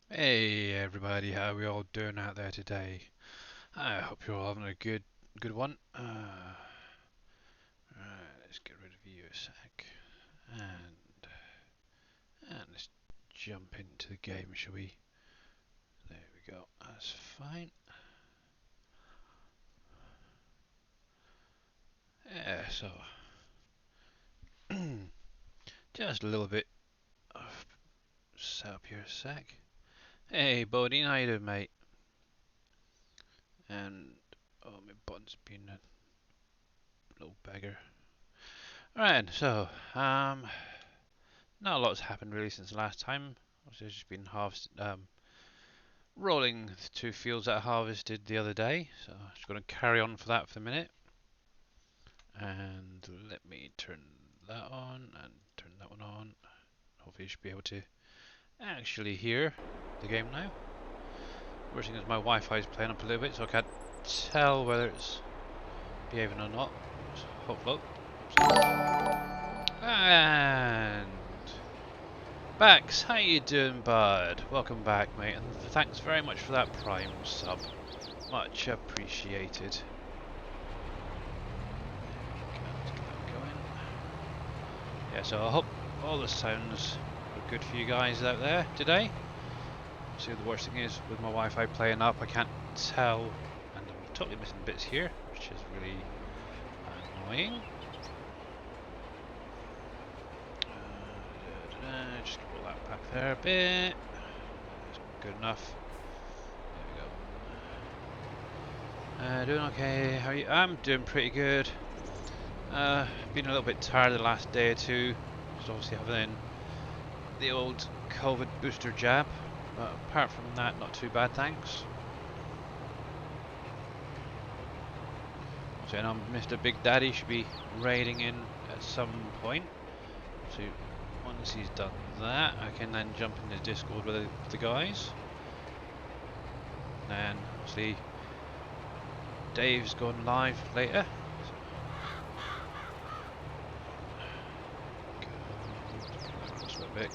Hey everybody, how are we all doing out there today? I hope you're all having a good one. Right, let's get rid of you a sec, and let's jump into the game, shall we? There we go. That's fine. Yeah, so just a little bit of setup here a sec. Hey, buddy, how you doing, mate? And oh, my button's been a little beggar. Right, so not a lot's happened really since the last time. Obviously, it's just been rolling the two fields that I harvested the other day, so I'm just going to carry on for that for the minute. And let me turn that on and turn that one on. Hopefully you should be able to actually hear the game now. Worst thing is my Wi-Fi is playing up a little bit, so I can't tell whether it's behaving or not. So hopefully. And Bax, how you doing, bud? Welcome back, mate, and thanks very much for that Prime sub. Much appreciated. Yeah, so I hope all the sounds are good for you guys out there today. See, the worst thing is with my Wi-Fi playing up, I can't tell, and I'm totally missing bits here, which is really annoying. Just roll that back there a bit. That's good enough. There we go. Doing okay. How are you? I'm doing pretty good. Been a little bit tired the last day or two. Just obviously having the old COVID booster jab. But apart from that, not too bad, thanks. So now Mr. Big Daddy should be raiding in at some point. So once he's done that, I can then jump into Discord with the guys. And then obviously Dave's going live later. Just a little bit.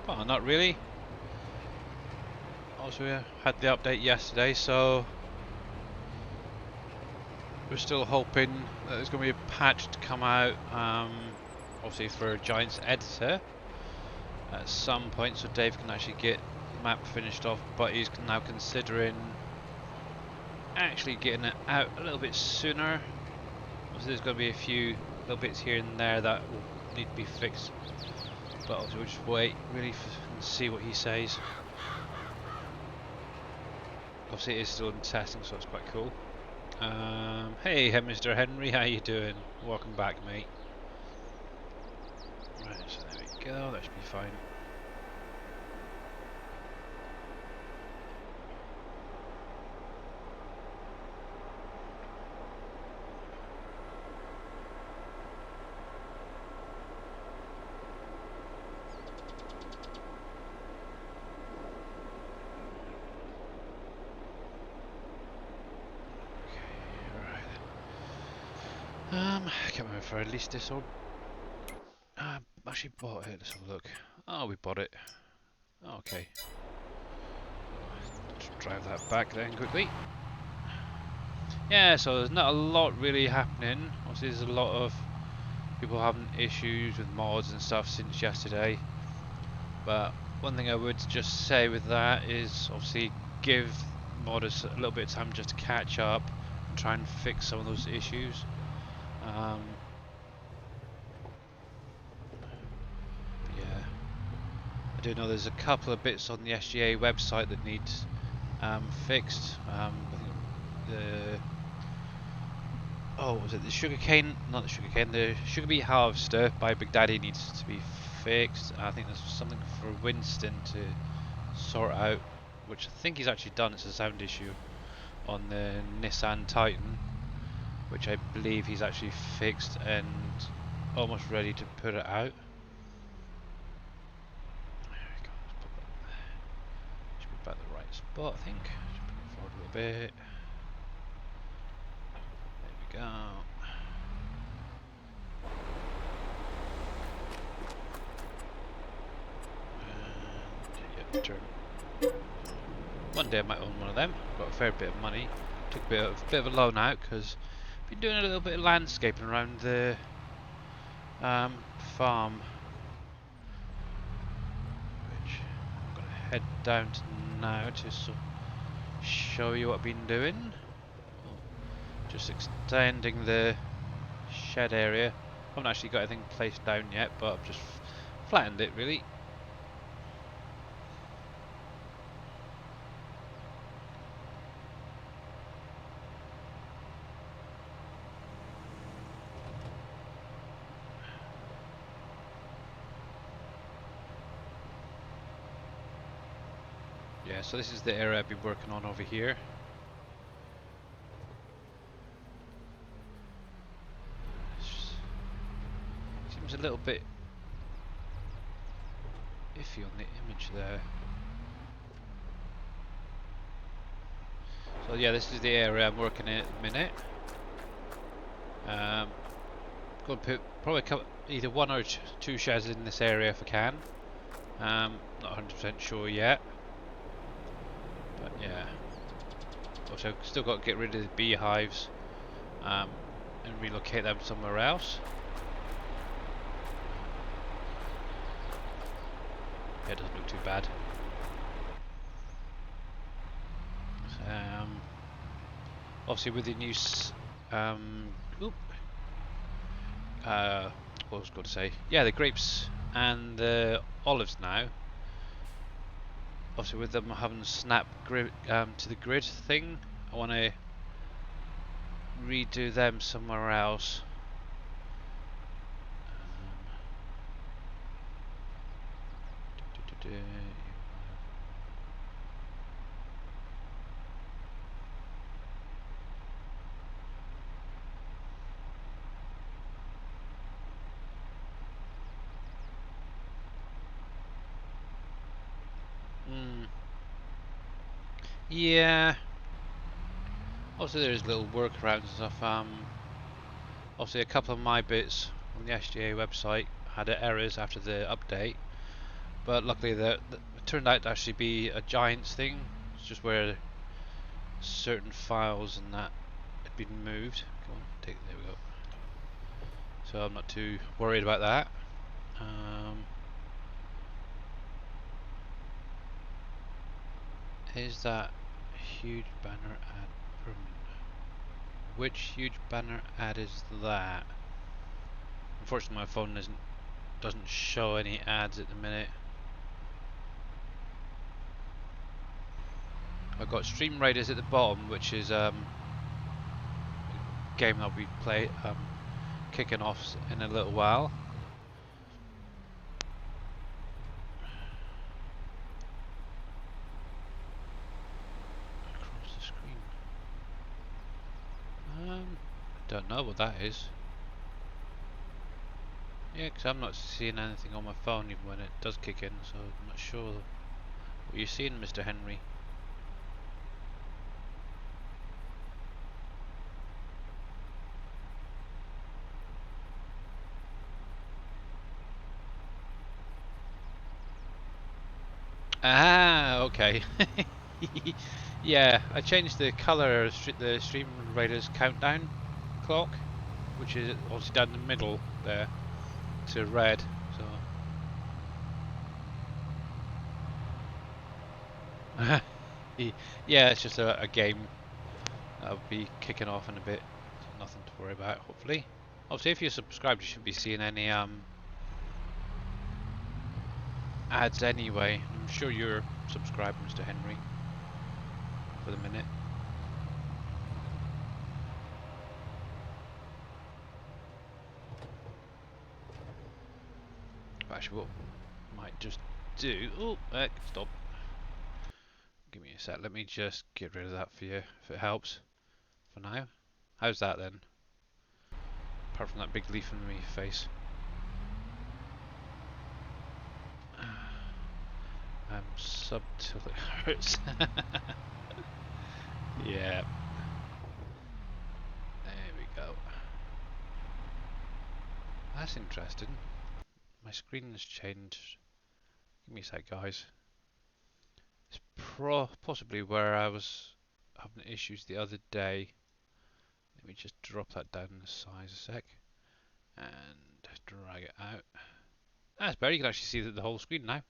Well, not really. Also, we had the update yesterday, so we're still hoping that there's going to be a patch to come out, obviously for Giants Editor at some point, so Dave can actually get the map finished off, but he's now considering actually getting it out a little bit sooner. Obviously there's going to be a few little bits here and there that will need to be fixed, but obviously we'll just wait really and see what he says. Obviously it is still in testing, so it's quite cool. Hey Mr. Henry, how you doing? Welcome back, mate. Right, so there we go, that should be fine. I can't remember if I released this or actually bought it. Let's have a look. Oh, we bought it. Okay. Let's drive that back then quickly. Yeah, so there's not a lot really happening. Obviously, there's a lot of people having issues with mods and stuff since yesterday. But one thing I would just say with that is obviously give modders a little bit of time just to catch up and try and fix some of those issues. Yeah, I do know there's a couple of bits on the SGA website that need fixed. I think the was it the sugarcane? Not the sugarcane. The sugar beet harvester by Big Daddy needs to be fixed. I think there's something for Winston to sort out, which I think he's actually done. It's a sound issue on the Nissan Titan, which I believe he's actually fixed and almost ready to put it out. There we go. Let's put that. Should be about the right spot, I think. Should bring it forward a little bit. There we go. And yep, turn. One day I might own one of them. Got a fair bit of money. Took a bit of a loan out because I've been doing a little bit of landscaping around the farm, which I'm gonna head down to now to show you what I've been doing. Just extending the shed area. Haven't actually got anything placed down yet, but I've just flattened it really. Yeah, so this is the area I've been working on over here. Seems a little bit iffy on the image there. So yeah, this is the area I'm working in at the minute. Going to put probably either one or two sheds in this area if I can. Not 100% sure yet. But yeah. Also, still got to get rid of the beehives and relocate them somewhere else. Yeah, it doesn't look too bad. Obviously, with the new what was I going to say? Yeah, the grapes and the olives now. Obviously, with them having snap grid to the grid thing, I want to redo them somewhere else. Yeah. Also, there's little workarounds and stuff. Obviously, a couple of my bits on the SGA website had errors after the update, but luckily it turned out to actually be a Giants thing. It's just where certain files and that had been moved. Go on, there we go. So I'm not too worried about that. Is that huge banner ad permanent? Which huge banner ad is that? Unfortunately, my phone doesn't show any ads at the minute. I've got Stream Raiders at the bottom, which is a game that we play kicking off in a little while. Across the screen. Don't know what that is. Yeah, because I'm not seeing anything on my phone even when it does kick in, so I'm not sure what you're seeing, Mr. Henry. Ah, okay. Yeah, I changed the colour of the Stream Raiders countdown clock, which is obviously down the middle there, to red. So yeah, it's just a game that'll be kicking off in a bit. So nothing to worry about, hopefully. Obviously, if you're subscribed, you shouldn't be seeing any ads anyway. I'm sure you're subscribed, Mr. Henry, for the minute. Actually, what I might just do... Oh, stop. Give me a sec. Let me just get rid of that for you, if it helps, for now. How's that then? Apart from that big leaf in my face. I'm sub till it hurts. Yeah. There we go. That's interesting. My screen has changed. Give me a sec, guys. It's possibly where I was having issues the other day. Let me just drop that down in size a sec and drag it out. That's better. You can actually see the whole screen now.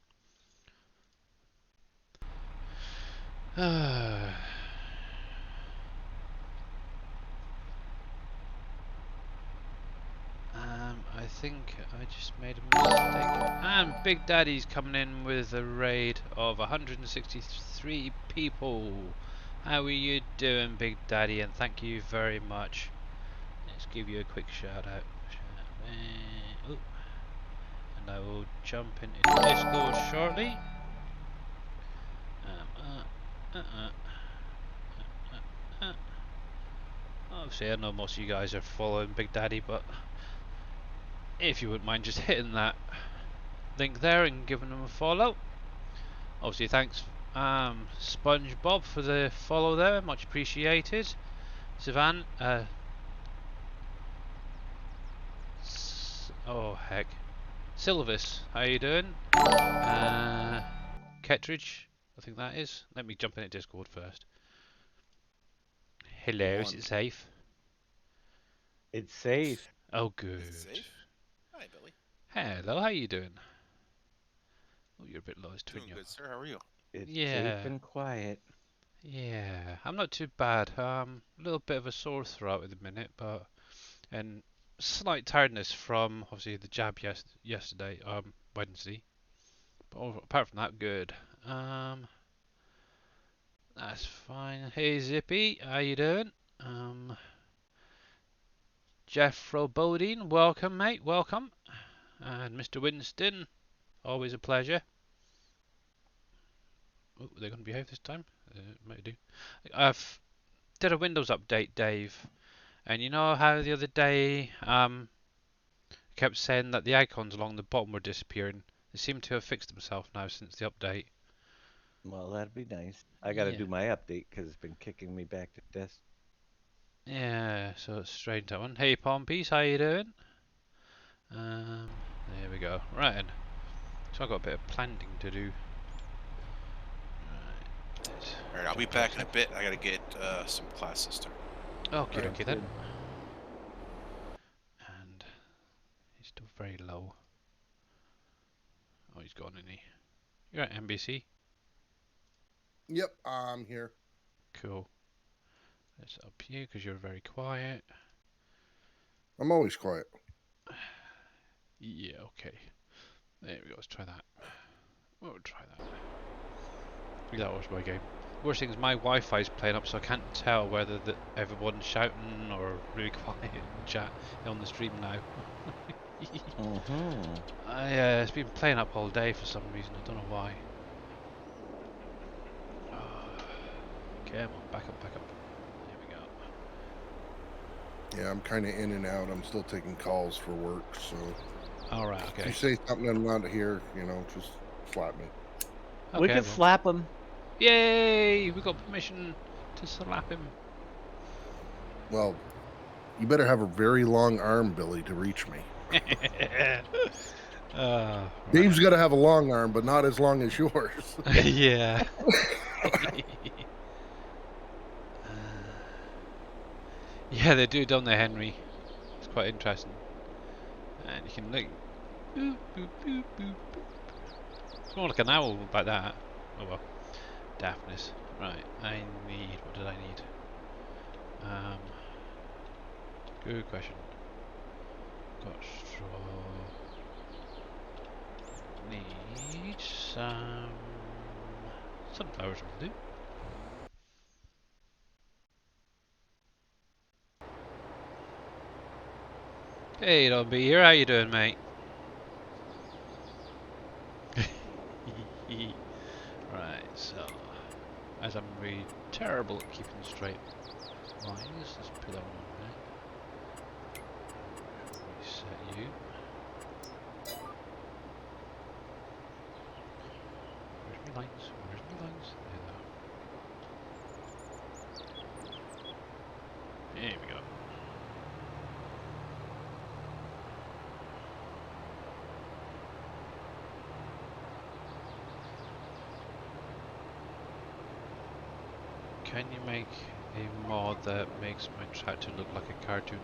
I think I just made a mistake. And Big Daddy's coming in with a raid of 163 people. How are you doing, Big Daddy? And thank you very much. Let's give you a quick shout out. Ooh. And I will jump into Discord shortly. Obviously, I know most of you guys are following Big Daddy, but if you wouldn't mind just hitting that link there and giving him a follow. Obviously, thanks SpongeBob for the follow there, much appreciated. Sivan, oh heck, Silvis, how you doing? Kettridge, I think that is. Let me jump into Discord first. Hello, is it safe? It's safe. Oh, good. Is it safe? Hi, Billy. Hello, how you doing? Oh, you're a bit low, Doing good, sir. How are you? It's Yeah. safe and quiet. Yeah, I'm not too bad. A little bit of a sore throat at the minute, but and slight tiredness from obviously the jab yesterday, Wednesday. But apart from that, good. That's fine. Hey Zippy, how you doing? Jeff Bodine, welcome mate, welcome. And Mr. Winston, always a pleasure. Oh, they're going to behave this time? Might do. I've did a Windows update, Dave. And you know how the other day kept saying that the icons along the bottom were disappearing? They seem to have fixed themselves now since the update. Well, that'd be nice. I gotta Yeah. do my update because it's been kicking me back to desk. Yeah, so it's strange that one. Hey Pompies, how you doing? There we go. Right then. So I've got a bit of planting to do. Alright, I'll be back in a bit. I gotta get some classes started. Okay, Sounds okay then. good. And he's still very low. Oh, he's gone, isn't he? You're at NBC? Yep, I'm here. Cool. Let's up you because you're very quiet. I'm always quiet. Yeah, okay. There we go, let's try that. We'll try that. That was my game. Worst thing is my Wi-Fi's playing up, so I can't tell whether everyone's shouting or really quiet in chat on the stream now. It's been playing up all day for some reason. I don't know why. Come on, back up, back up. There we go. Yeah, I'm kind of in and out. I'm still taking calls for work, so. All right, okay. If you say something I'm not here, just slap me. Okay, We can slap him. Yay! We got permission to slap him. Well, you better have a very long arm, Billy, to reach me. Dave's got to have a long arm, but not as long as yours. Yeah. Yeah, they do, don't they, Henry? It's quite interesting. And you can like, boop, boop, boop, boop, boop. It's more like an owl like that. Oh well, daftness. Right, I need. What did I need? Good question. Got straw. Need some sunflowers will do. Hey, don't be here. How you doing, mate? Right, so as I'm really terrible at keeping straight lines, let's put that one on there. Reset you. Where's my lines? Where's my lines? There they Can you make a mod that makes my tractor look like a cartoon?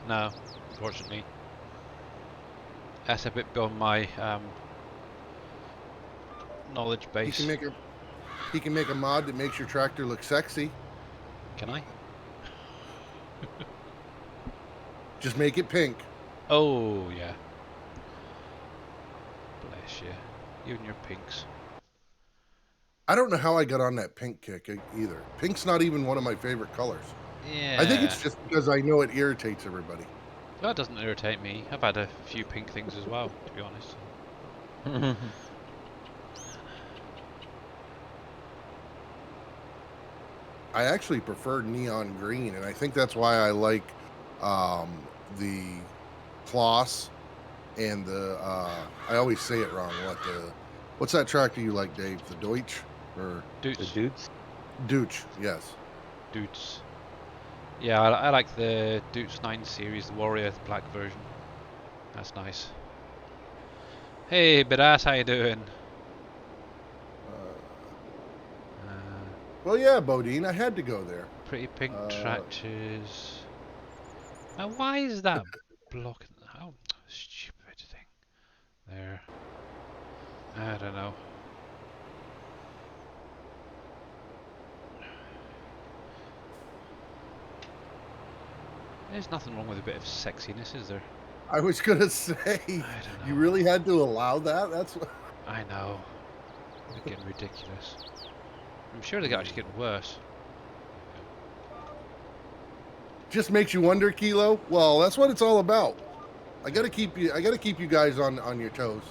No, unfortunately. That's a bit beyond my knowledge He base. can make a mod that makes your tractor look sexy. Can I? Just make it pink. Oh, yeah. Bless you. You and your pinks. I don't know how I got on that pink kick either. Pink's not even one of my favorite colors. Yeah. I think it's just because I know it irritates everybody. That doesn't irritate me. I've had a few pink things as well, to be honest. I actually prefer neon green, and I think that's why I like the Kloss and the I always say it wrong. What's that tractor you like, Dave? The Deutsch or The Dudes. dudes. Deutsch? Yes. Dudes. Yeah, I like the Dudes 9 series, the Warrior, the black version. That's nice. Hey, Badass, how you doing? Well, yeah, Bodine, I had to go there. Pretty pink tractors. Now, why is that blocking? Oh, stupid thing. There. I don't know. There's nothing wrong with a bit of sexiness, is there? I was gonna say, I don't know. you really had to allow that? That's I know. They're getting ridiculous. I'm sure they're actually getting worse. just makes you wonder, Kilo. Well, that's what it's all about. I gotta keep you guys on your toes.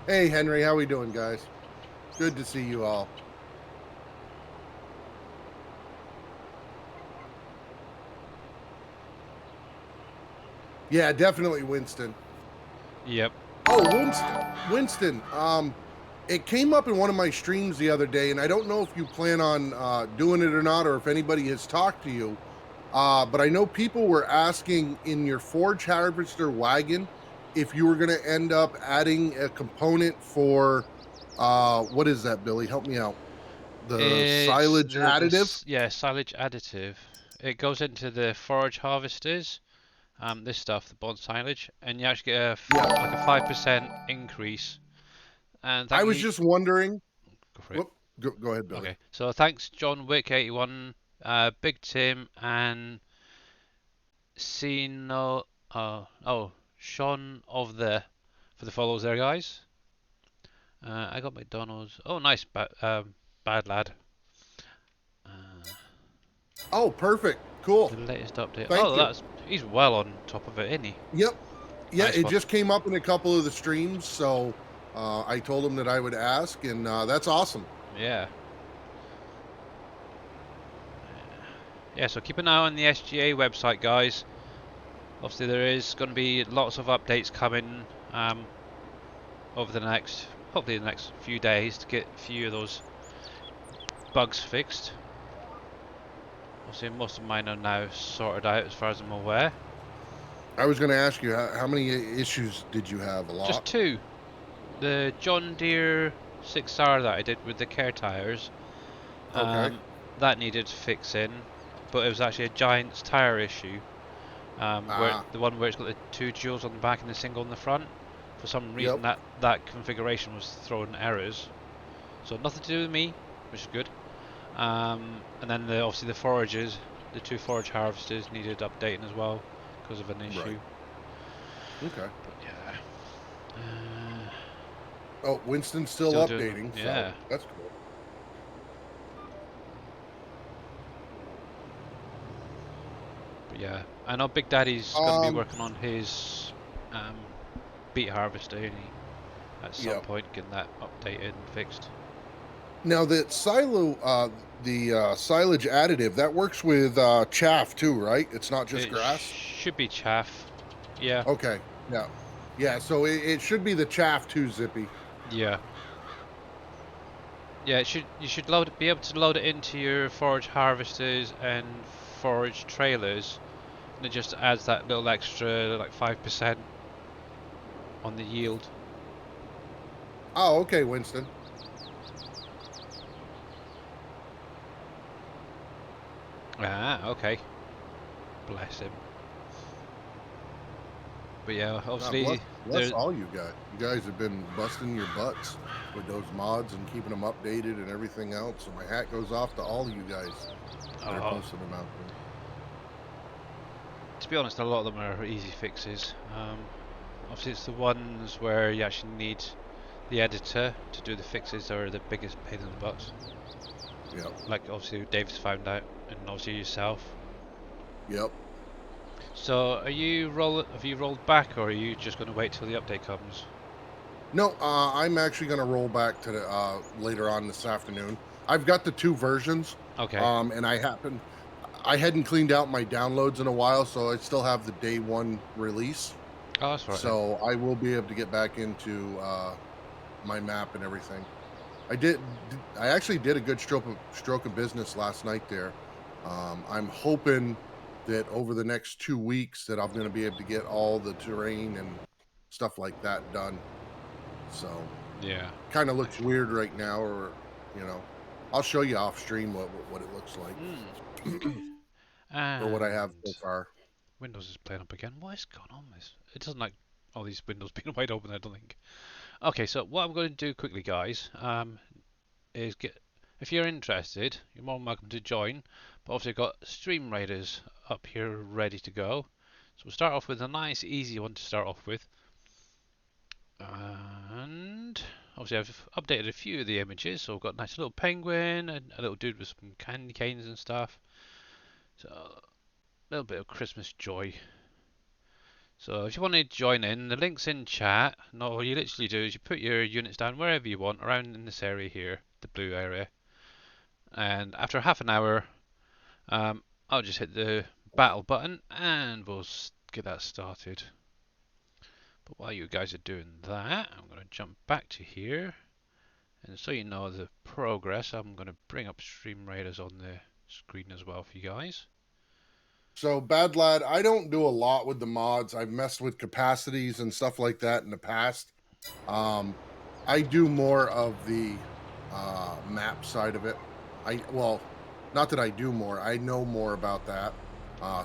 Hey, Henry, how we doing, guys? Good to see you all. Yeah, definitely Winston. Yep. Oh, Winston. It came up in one of my streams the other day, and I don't know if you plan on doing it or not, or if anybody has talked to you. But I know people were asking in your forge harvester wagon if you were going to end up adding a component for what is that, Billy? Help me out. The silage additive. Yeah, silage additive. It goes into the forage harvesters. This stuff, the bond silage, and you actually get like a 5% increase. And I was just wondering. Go for it. Go ahead, Billy. Okay, so thanks John Wick 81, Big Tim, and Sino. Sean of the for the follows there, guys. I got McDonald's. Oh, nice, bad lad. Oh, perfect. Cool. The latest update. Thank you. He's well on top of it, isn't he? Yep. Yeah, Nice it one. just came up in a couple of the streams, so I told him that I would ask, and that's awesome. Yeah. Yeah, so keep an eye on the SGA website, guys. Obviously, there is going to be lots of updates coming over hopefully the next few days to get a few of those bugs fixed. Obviously, most of mine are now sorted out as far as I'm aware. I was going to ask you, how many issues did you have? A lot? Just two. The John Deere 6R that I did with the care tires. Okay. That needed fixing, but it was actually a Giant's tire issue. Where the one where it's got the two jewels on the back and the single on the front. For some reason, that configuration was throwing errors. So nothing to do with me, which is good. And then obviously the forages, the two forage harvesters needed updating as well because of an issue. Right. Okay. But yeah. Oh, Winston's still Still updating. doing, yeah. So that's cool. But yeah, I know Big Daddy's going to be working on his beet harvester, isn't he? At some point, getting that updated and fixed. Now the silage additive that works with chaff too, right? It's not just grass. Should be chaff. Yeah. Okay. Yeah. Yeah. So it should be the chaff too, Zippy. Yeah. Yeah. You should be able to load it into your forage harvesters and forage trailers, and it just adds that little extra like 5% on the yield. Oh, okay, Winston. Ah, okay. Bless him. But yeah, God obviously bless all you guys. You guys have been busting your butts with those mods and keeping them updated and everything else. So my hat goes off to all of you guys that are posting them out there. to be honest, a lot of them are easy fixes. Obviously, it's the ones where you actually need the editor to do the fixes are the biggest pain in the butt. Yep. Like obviously Dave's found out, and obviously yourself. Yep. So, have you rolled back, or are you just going to wait till the update comes? No, I'm actually going to roll back to the, later on this afternoon. I've got the 2 versions, Okay. and I hadn't cleaned out my downloads in a while, so I still have the day 1 release. Oh, that's right then. So I will be able to get back into my map and everything. I actually did a good stroke of business last night there. I'm hoping that over the next 2 weeks that I'm going to be able to get all the terrain and stuff like that done. So Yeah. kind of looks weird right now, or I'll show you off stream what it looks like or what I have so And far. Windows is playing up again. What is going on with this? It doesn't like all these windows being wide open, I don't think. Okay, so what I'm going to do quickly, guys, is if you're interested, you're more than welcome to join. But obviously, I've got Stream Raiders up here ready to go. So we'll start off with a nice, easy one to start off with. And obviously, I've updated a few of the images. So I've got a nice little penguin and a little dude with some candy canes and stuff. So a little bit of Christmas joy. So if you want to join in, the link's in chat. And all you literally do is you put your units down wherever you want around in this area here, the blue area. And after half an hour, I'll just hit the battle button and we'll get that started. But while you guys are doing that, I'm going to jump back to here. And so you know the progress, I'm going to bring up Stream Raiders on the screen as well for you guys. So Bad Lad, I don't do a lot with the mods. I've messed with capacities and stuff like that in the past. I do more of the map side of it. Not that I do more. I know more about that.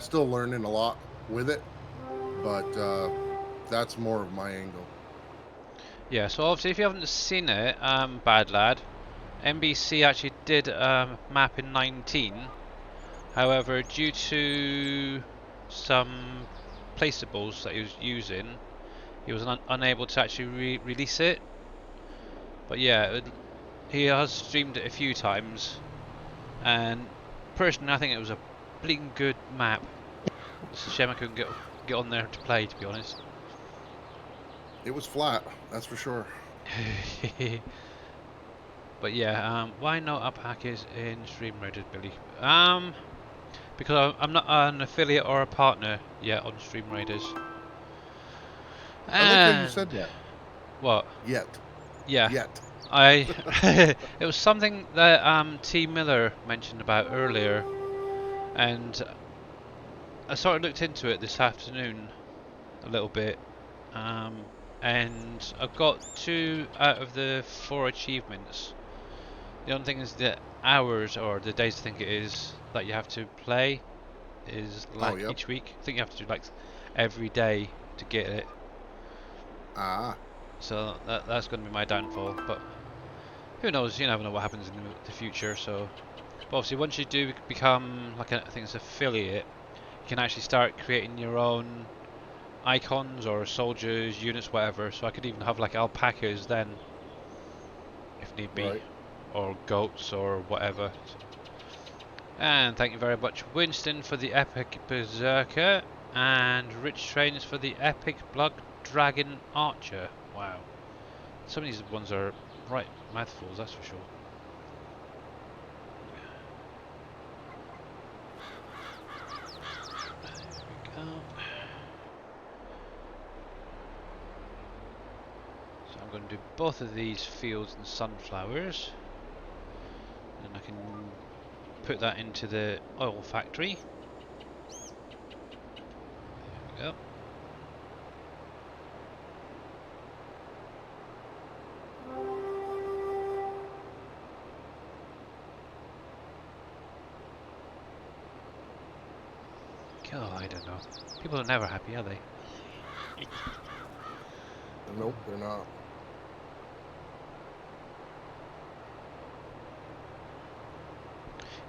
Still learning a lot with it, but that's more of my angle. Yeah, so obviously if you haven't seen it, Bad Lad, NBC actually did map in 19. However, due to some placeables that he was using, he was unable to actually release it. But yeah, he has streamed it a few times, and personally, I think it was a bleeding good map. It's a shame I couldn't get on there to play, to be honest. It was flat, that's for sure. But yeah, why no alpacas in Stream Raiders, Billy? Because I'm not an affiliate or a partner yet on Stream Raiders. I like how you said that. What? Yet. Yeah. Yet. It was something that T Miller mentioned about earlier, and I sort of looked into it this afternoon a little bit, and I've got 2 out of the 4 achievements. The only thing is the hours, or the days I think it is, that you have to play is like each week. I think you have to do like every day to get it. So that's going to be my downfall, but who knows, you never know what happens in the future. So but obviously once you do become like I think it's affiliate, you can actually start creating your own icons or soldiers, units, whatever. So I could even have like alpacas then, if need be, or goats or whatever. And thank you very much, Winston, for the epic berserker, and Rich Trains for the epic blood dragon archer. Wow, some of these ones are right mouthfuls, that's for sure. There we go. So I'm going to do both of these fields and sunflowers, and I can put that into the oil factory. There we go. Oh, I don't know. People are never happy, are they? Nope, they're not.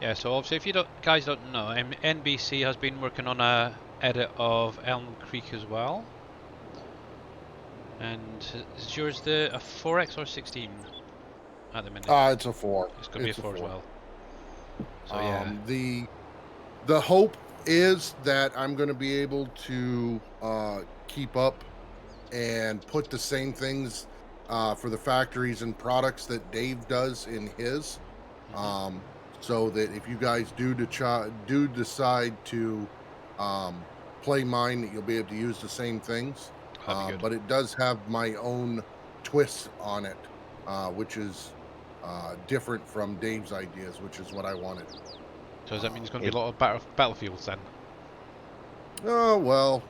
Yeah, so obviously if you guys don't know, NBC has been working on a edit of Elmcreek as well. And is yours a 4X or 16 at the minute? It's a 4. It's going to be a 4 as well. So yeah. The hope is that I'm going to be able to keep up and put the same things for the factories and products that Dave does in his. So that if you guys do decide to play mine, that you'll be able to use the same things. That'd be good. But it does have my own twist on it, which is different from Dave's ideas, which is what I wanted. So does that mean there's going to be a lot of battlefields then? Oh, well,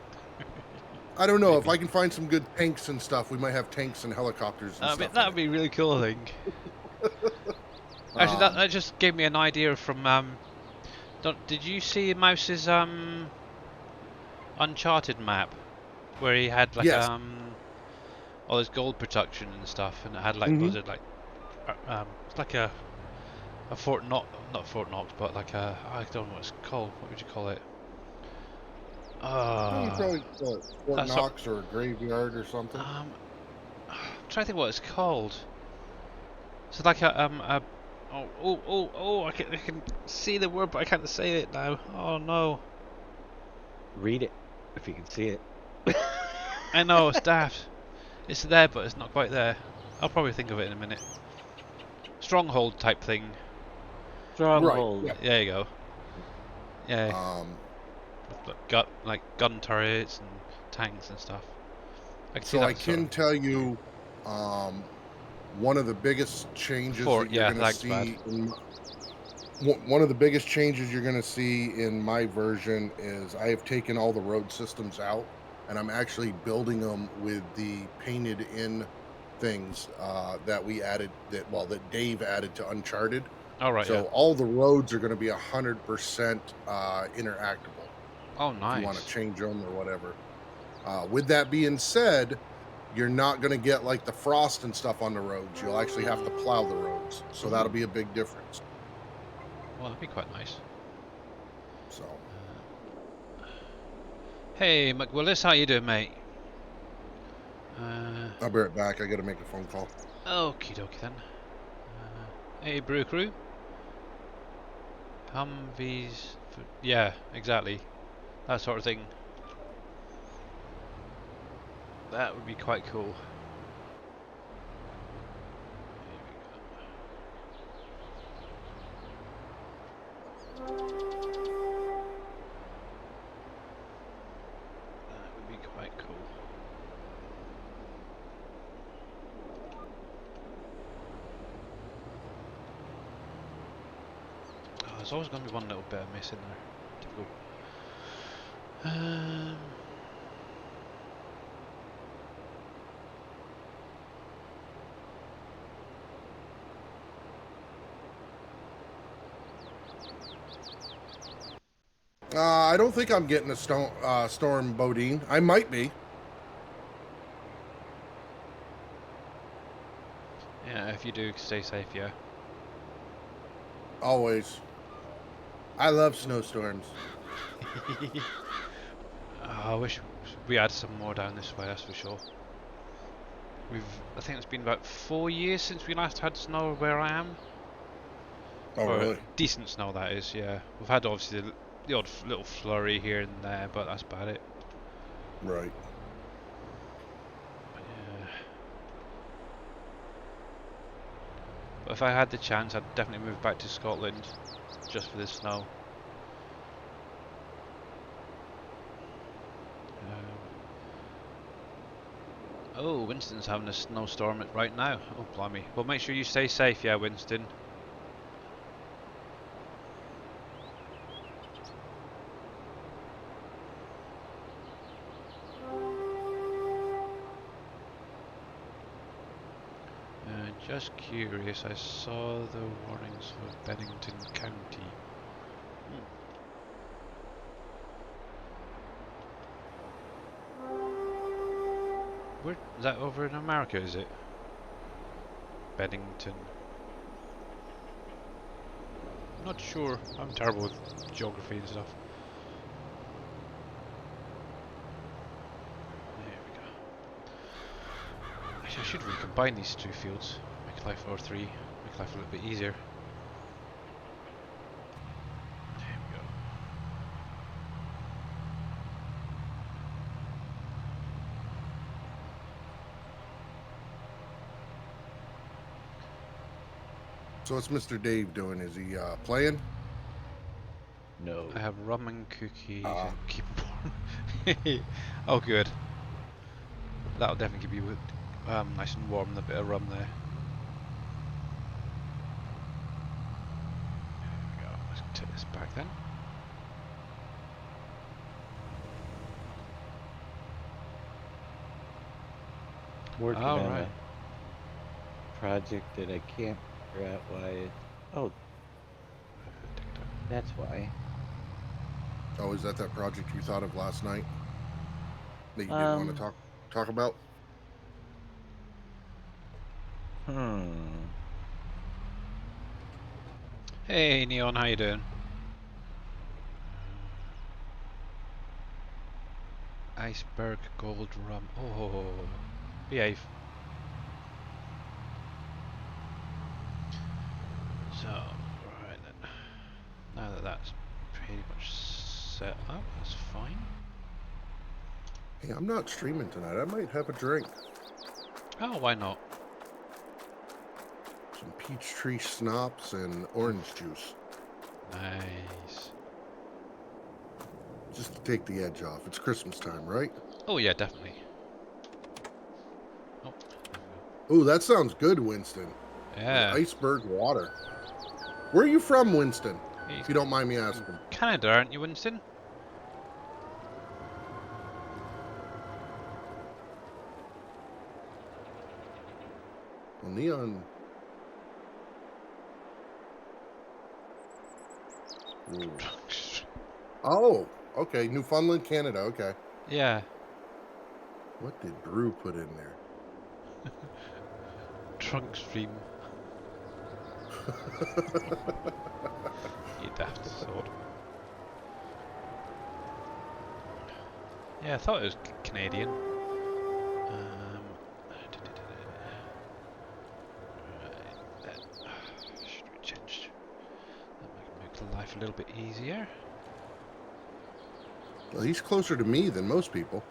I don't know. If Maybe. I can find some good tanks and stuff, we might have tanks and helicopters and stuff. That would be really cool, I think. Actually, that just gave me an idea from... did you see Mouse's Uncharted map? Where he had like Yes. all his gold production and stuff, and it had like was it like it's like a Fort Knox, not Fort Knox, but like I don't know what it's called. What would you call it? You probably call it Fort that's Knox or a graveyard or something. I'm trying to think what it's called. It's like a I can see the word, but I can't say it now. Oh no. Read it if you can see it. I know, it's daft. It's there, but it's not quite there. I'll probably think of it in a minute. Stronghold type thing. Stronghold. Right, There you go. Yeah. Like gun turrets and tanks and stuff. I can tell you, one of the biggest changes that you're going to see. One of the biggest changes you're going to see in my version is I have taken all the road systems out, and I'm actually building them with the painted in things that we added that Dave added to Uncharted. All right. So all the roads are going to be 100% interactable. Oh, nice. If you want to change them or whatever. With that being said, you're not going to get like the frost and stuff on the roads. You'll actually have to plow the roads. So that'll be a big difference. Well, that'd be quite nice. So. Hey, McWillis, how you doing, mate? I'll be right back. I got to make a phone call. Okie dokie then. Hey, Brew Crew. Humvees. Yeah, exactly. That sort of thing. That would be quite cool. That would be quite cool. Oh, there's always going to be one little bit of missing there. Typical. I don't think I'm getting a storm, Bodine. I might be. Yeah, if you do, stay safe, yeah. Always. I love snowstorms. I wish we had some more down this way, that's for sure. I think it's been about 4 years since we last had snow where I am. Oh, or really? Decent snow, that is, yeah. We've had obviously the odd little flurry here and there, but that's about it. Right. Yeah. But if I had the chance, I'd definitely move back to Scotland just for the snow. Oh, Winston's having a snowstorm right now. Oh, blimey. Well, make sure you stay safe, yeah, Winston. Just curious, I saw the warnings for Bennington County. Where is that over in America? Is it Bennington? Not sure. I'm terrible with geography and stuff. There we go. Actually, I should recombine these two fields. Make life or three. Make life a little bit easier. There we go. So what's Mr. Dave doing? Is he playing? No. I have rum and cookies Ah. and keep warm. Oh, good. That'll definitely keep you nice and warm. A bit of rum there. There we go. Let's take this back then. Working All on right. a project that I can't figure out why it. Oh, that's why. Oh, is that project you thought of last night that you didn't want to talk about? Hey Neon, how you doing? Iceberg gold rum. Oh, behave. So, right then. Now that that's pretty much set up, that's fine. Hey, I'm not streaming tonight. I might have a drink. Oh, why not? Some peach tree schnapps and orange juice. Nice. Just to take the edge off. It's Christmas time, right? Oh yeah, definitely. Oh, Ooh, that sounds good, Winston. yeah. Iceberg water. Where are you from, Winston? Hey, If you don't mind me asking. Canada, aren't you, Winston? Well, Neon. Ooh. Oh, okay. Newfoundland, Canada. Okay. Yeah. What did Brew put in there? Trunk stream. You daft sod. Yeah, I thought it was Canadian. Right, that should we change? That might make life a little bit easier. Well, he's closer to me than most people.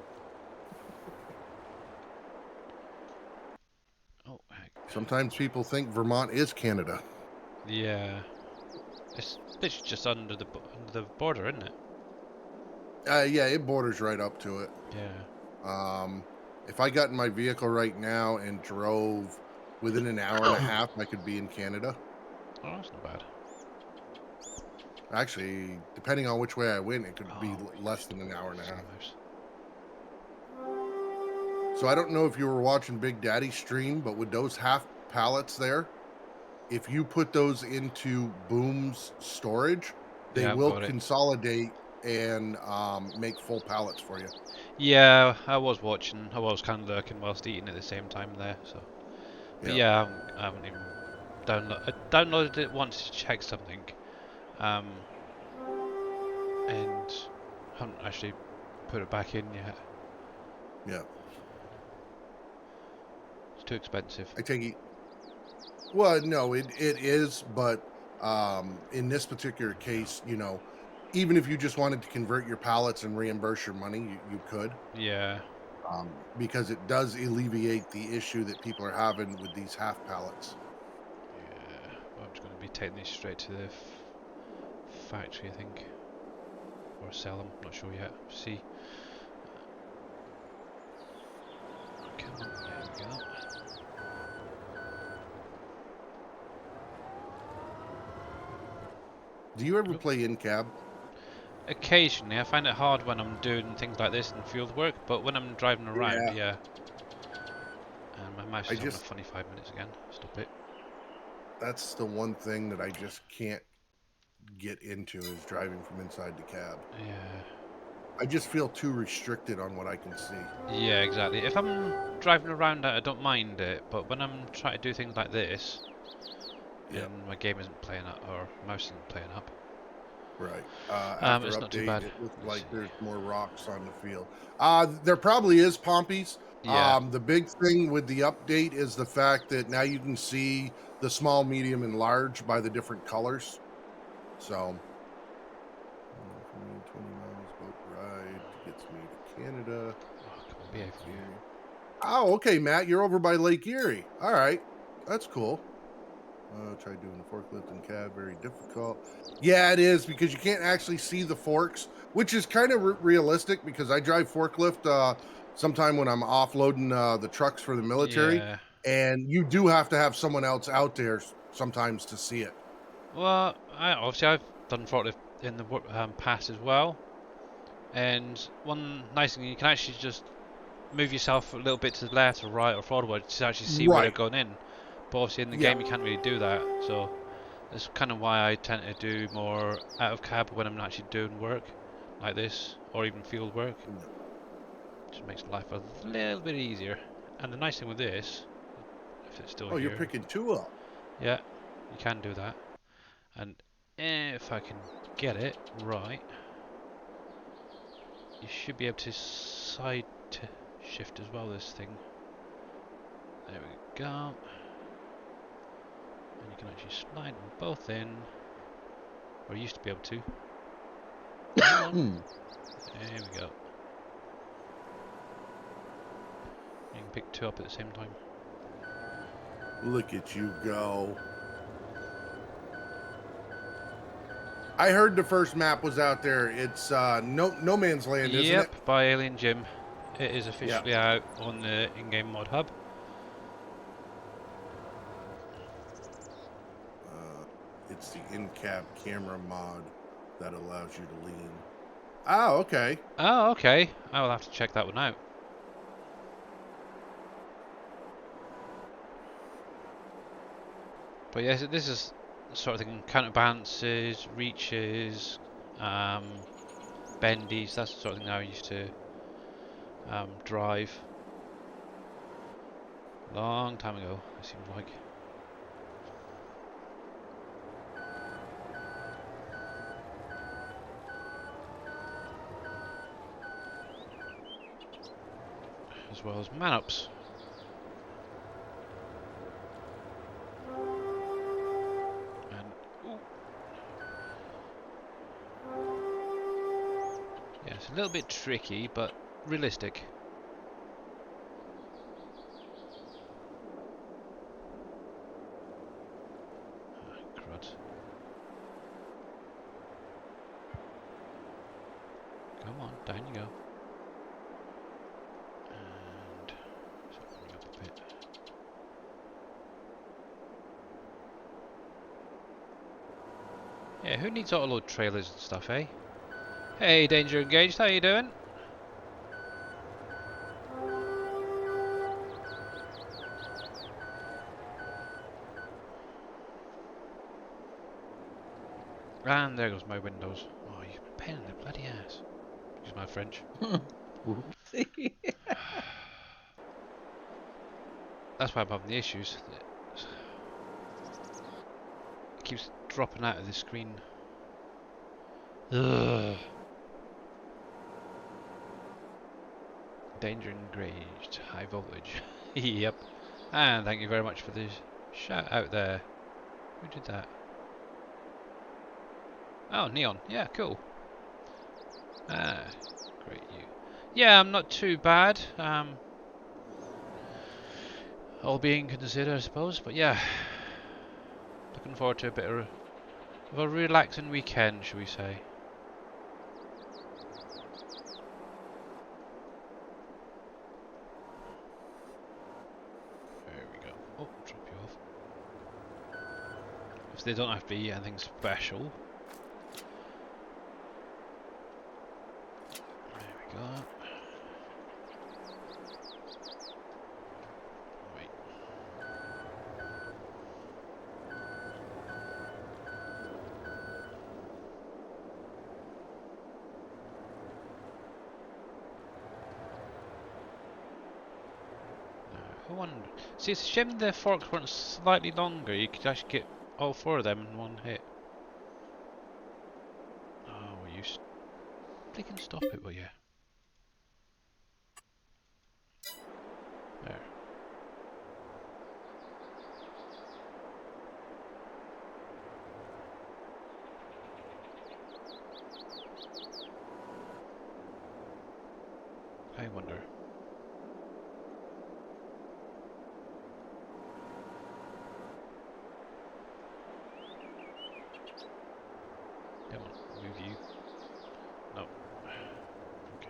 Oh, heck. Sometimes people think Vermont is Canada. Yeah. It's literally just under the border, isn't it? Yeah, it borders right up to it. Yeah. If I got in my vehicle right now and drove within an hour and a half, I could be in Canada. Oh, that's not bad. Actually, depending on which way I went, it could be Oh, less than an hour and a half. mouse. So I don't know if you were watching Big Daddy's stream, but with those half pallets there, if you put those into Boom's storage, they Yeah, I've will got it. consolidate and make full pallets for you. Yeah, I was watching. I was kind of lurking whilst eating at the same time there. So, but yeah, I haven't even I downloaded it once to check something, and haven't actually put it back in yet. Yeah. It's too expensive. I take it. Well, no, it is, but in this particular case, you know, even if you just wanted to convert your pallets and reimburse your money, you could. Yeah. Because it does alleviate the issue that people are having with these half pallets. Yeah. Well, I'm just going to be taking these straight to the factory, I think, or sell them. Not sure yet. See. Come on, there we go. Do you ever play in cab? Occasionally, I find it hard when I'm doing things like this in field work, but when I'm driving around, yeah. And my mouse is on a funny 5 minutes again. Stop it. That's the one thing that I just can't get into is driving from inside the cab. Yeah. I just feel too restricted on what I can see. Yeah, exactly. If I'm driving around, I don't mind it, but when I'm trying to do things like this, Yep. and my game isn't playing up, or mouse isn't playing up, Right. After it's not too update, bad. it looks Let's like see. there's more rocks on the field. There probably is Pompeys. Yeah. The big thing with the update is the fact that now you can see the small, medium, and large by the different colors. So, for me, 20 miles boat ride gets me to Canada. Oh, come on, behave for you. Erie. Oh, okay, Matt, you're over by Lake Erie. All right, that's cool. Try doing the forklift and cab, very difficult. Yeah, it is because you can't actually see the forks, which is kind of realistic because I drive forklift sometime when I'm offloading the trucks for the military, Yeah. and you do have to have someone else out there sometimes to see it. Well, I've done forklift in the past as well, and one nice thing, you can actually just move yourself a little bit to the left or right or forward to actually see where they're Right. going in. But obviously in the Yeah. game you can't really do that, so that's kind of why I tend to do more out of cab when I'm actually doing work like this, or even field work. Just makes life a little bit easier. And the nice thing with this, if it's still Oh, you're here, picking two up. yeah, you can do that. And if I can get it right, you should be able to side to shift as well this thing. There we go. And you can actually slide them both in, or you used to be able to. Come on. There we go. You can pick two up at the same time. Look at you go. I heard the first map was out there. It's no man's land, isn't it? Yep, by Alien Jim. It is Yeah. officially out on the in-game mod hub. It's the in-cab camera mod that allows you to lean. Oh, okay. Oh, okay. I will have to check that one out. But yes, this is the sort of thing, counterbalances, reaches, bendies, that's the sort of thing I used to drive. Long time ago, it seems like. As well as man-ups. And, ooh. Yeah, it's a little bit tricky, but realistic. Ah, crud. Come on, down you go. And something up a bit. Yeah, who needs autoload trailers and stuff, eh? Hey, Danger Engaged, how you doing? And there goes my windows. Oh, you've been pain in the bloody ass. Excuse my French. Whoopsie. That's why I'm having the issues. It keeps dropping out of the screen. Ugh. Danger engaged. High voltage. Yep. And thank you very much for the shout out there. Who did that? Oh, Neon. Yeah, cool. Ah, great you. Yeah, I'm not too bad. All being considered, I suppose. But yeah, looking forward to a bit of a relaxing weekend, shall we say? There we go. Oh, drop you off. If they don't have to be anything special. There we go. Wait. I wonder. See, it's a shame the forks weren't slightly longer. You could actually get all 4 of them in one hit. Oh, will you? They can stop it, will you? There. I wonder. Come on, move you. No. Okay.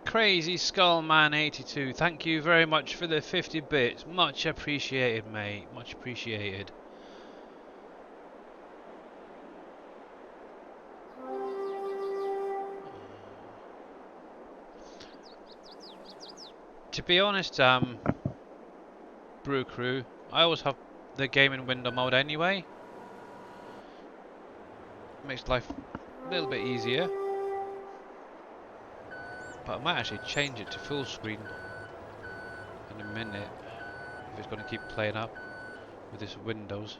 Crazy Skullman 82, thank you very much for the 50 bits. Much appreciated, mate. Much appreciated. To be honest, Brew Crew, I always have the gaming window mode anyway. Makes life a little bit easier. But I might actually change it to full screen in a minute if it's going to keep playing up with this Windows.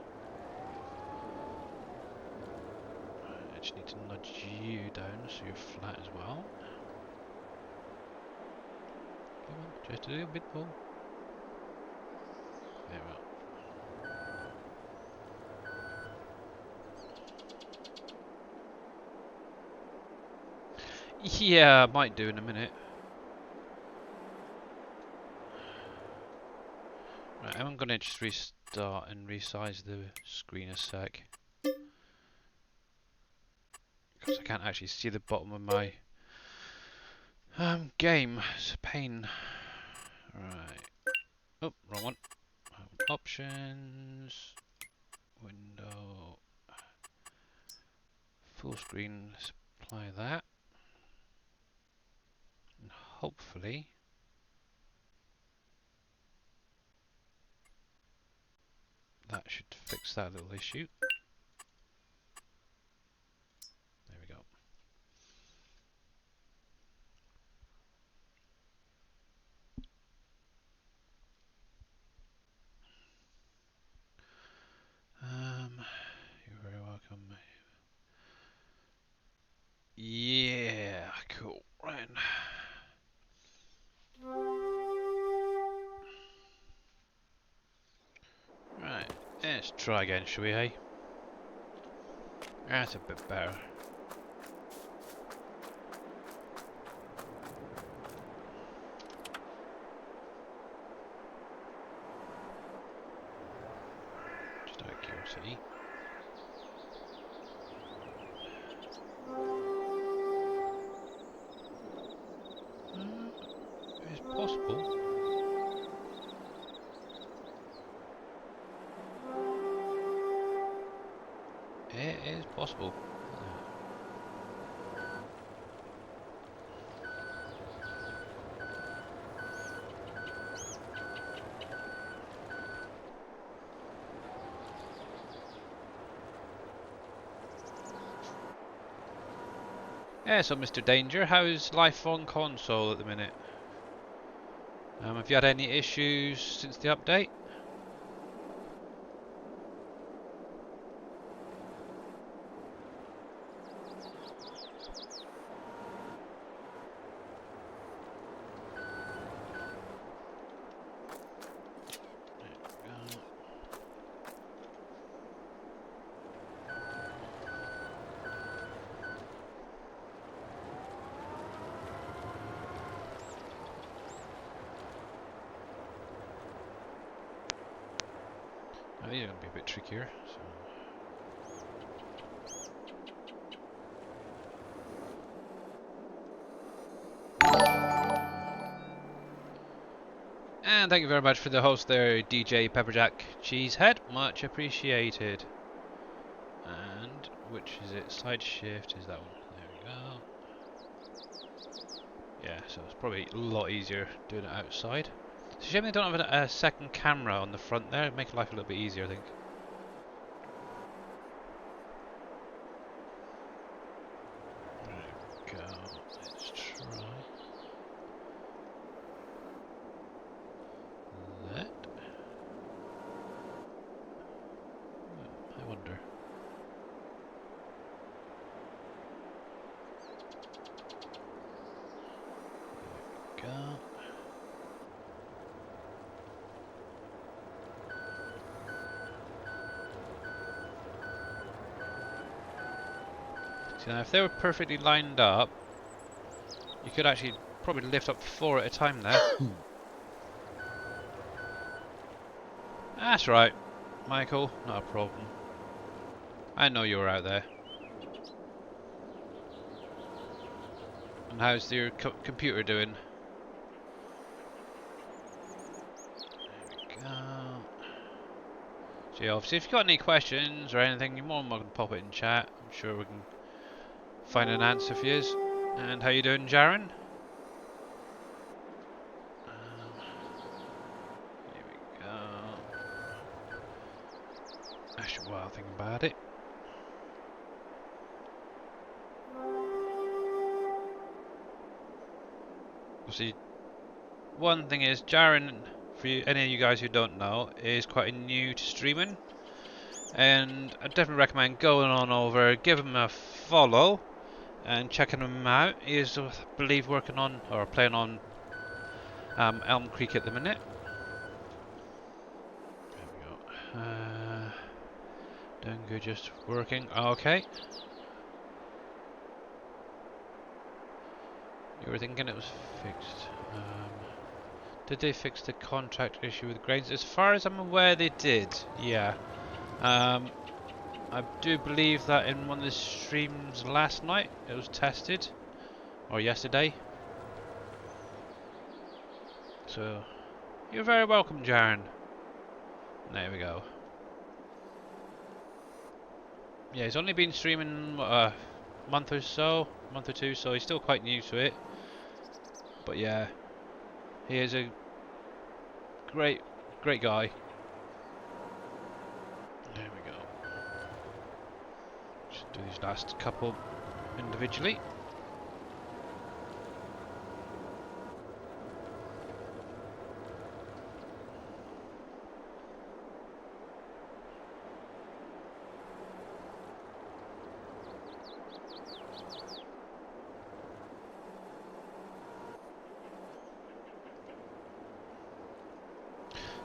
I just need to nudge you down so you're flat as well. Come on, just a little bit more. There we are. Yeah, I might do in a minute. Right, I'm gonna just restart and resize the screen a sec. Because I can't actually see the bottom of my game. It's a pain. Right. Oh, wrong one. Options. Window. Full screen. Let's apply that. And hopefully that should fix that little issue. There we go. You're very welcome. Yeah, cool. Right. Right, let's try again, shall we, hey? That's a bit better. Just out of curiosity. It's possible. It is possible. Yeah, so Mr. Danger, how's life on console at the minute? Have you had any issues since the update? Oh, these are going to be a bit trickier. So. And thank you very much for the host there, DJ Pepperjack Cheesehead. Much appreciated. And which is it? Side shift is that one. There we go. Yeah, so it's probably a lot easier doing it outside. It's a shame they don't have a second camera on the front there. It'd make life a little bit easier, I think. There we go. Let's try that. I wonder. There we go. See, now if they were perfectly lined up, you could actually probably lift up 4 at a time there. That's right, Michael, not a problem. I know you were out there. And how's your computer doing? There we go. So yeah, obviously if you've got any questions or anything, you're more than welcome to pop it in chat. I'm sure we can find an answer for you. And how you doing, Jaren? Here we go. Actually, while I think about it. See, one thing is, Jaren, for you, any of you guys who don't know, is quite new to streaming, and I definitely recommend going on over, give him a follow, and checking him out. He is, I believe, working on or playing on Elmcreek at the minute. There we go. Doing good, just working. Okay. You were thinking it was fixed. Did they fix the contract issue with Grains? As far as I'm aware, they did. Yeah. I do believe that in one of the streams last night it was tested, or yesterday. So you're very welcome, Jaren. There we go. Yeah, he's only been streaming a month or two, so he's still quite new to it. But yeah, he is a great guy. There we go. Just do these last couple individually.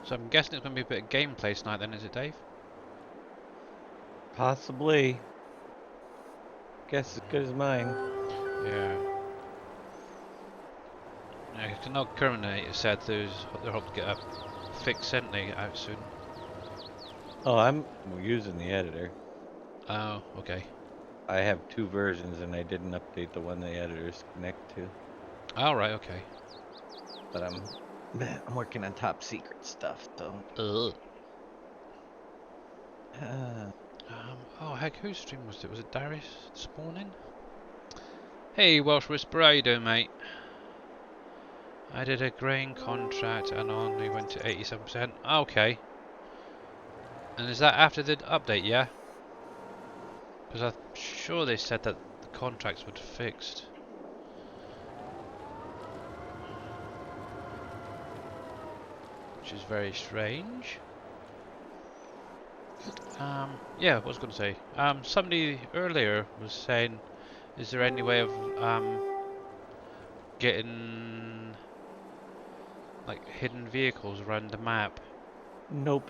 So I'm guessing it's going to be a bit of gameplay tonight then, is it, Dave? Possibly. Guess as good as mine. Yeah. Yeah, I know Terminator said they're hoping to get a fix, sent out soon. Oh, I'm using the editor. Oh, okay. I have 2 versions and I didn't update the one the editors connect to. All right, okay. But I'm working on top secret stuff, though. Oh heck, whose stream was it? Was it Darius this morning? Hey, Welsh Whisperer, how you doing, mate? I did a grain contract and only went to 87%. Okay. And is that after the update, yeah? Because I'm sure they said that the contracts were fixed. Which is very strange. Yeah, what was I going to say? Somebody earlier was saying, is there any way of getting like hidden vehicles around the map? Nope.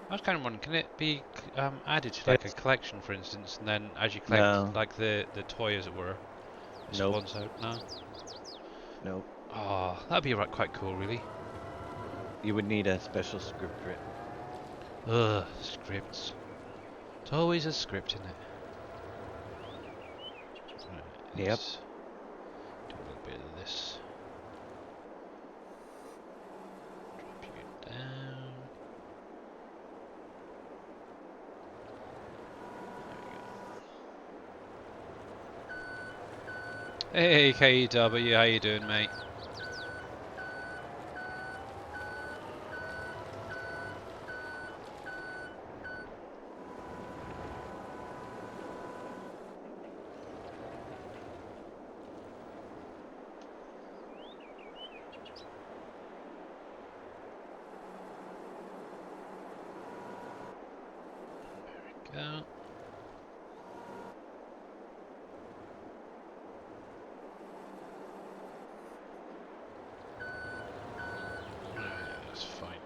I was kind of wondering, can it be added to like a collection, for instance, and then as you collect No. like the toy, as it were, it Nope. spawns out? No. Nope. Oh, that'd be quite cool, really. You would need a special script written. Ugh, scripts. It's always a script, isn't it? Right, Yep. let's do a little bit of this. Drop you down. There we go. Hey KW, how you doing, mate? Go. That's fine.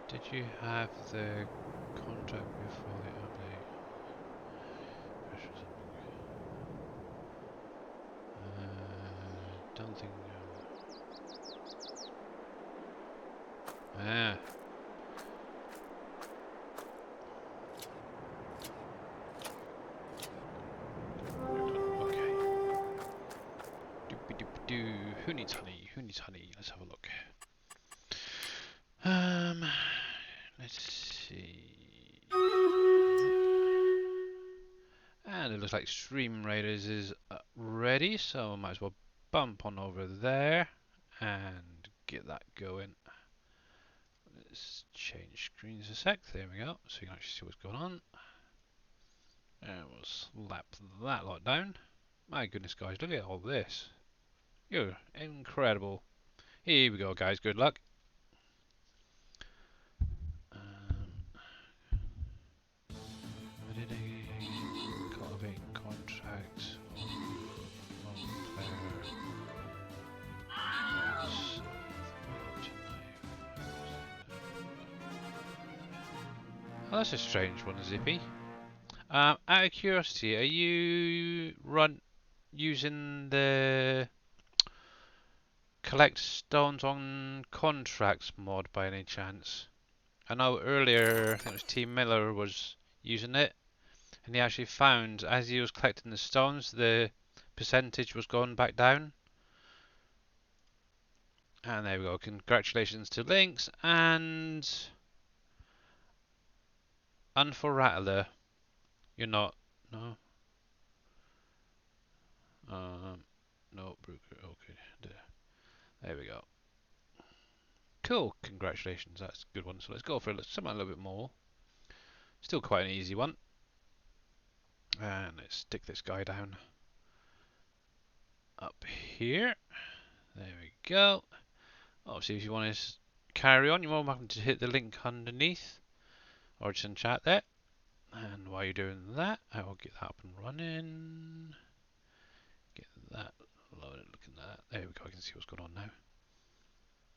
Did you have the contract before the update? Don't think. Ah. Okay. Doopy-doopy-doo. Who needs honey? Who needs honey? Let's have a look. Let's see. And it looks like Stream Raiders is ready, so I might as well bump on over there and get that going. Let's change screens a sec. There we go, so you can actually see what's going on. And we'll slap that lot down. My goodness, guys, look at all this. You're incredible. Here we go, guys. Good luck. Cultivate contracts. Oh, that's a strange one, Zippy. Out of curiosity, are you using the collect stones on contracts mod by any chance? I know earlier, I think it was T Miller was using it, and he actually found as he was collecting the stones, the percentage was going back down. And there we go. Congratulations to Lynx and Unforrattler. You're not. No. No, Brooker. Okay. There we go. Cool. Congratulations. That's a good one. So let's go for something a little bit more. Still quite an easy one. And let's stick this guy down up here. There we go. Obviously, if you want to carry on, you're more welcome to hit the link underneath or just in chat there. And while you're doing that, I will get that up and running. Get that loaded. Look at that. There we go. I can see what's going on now.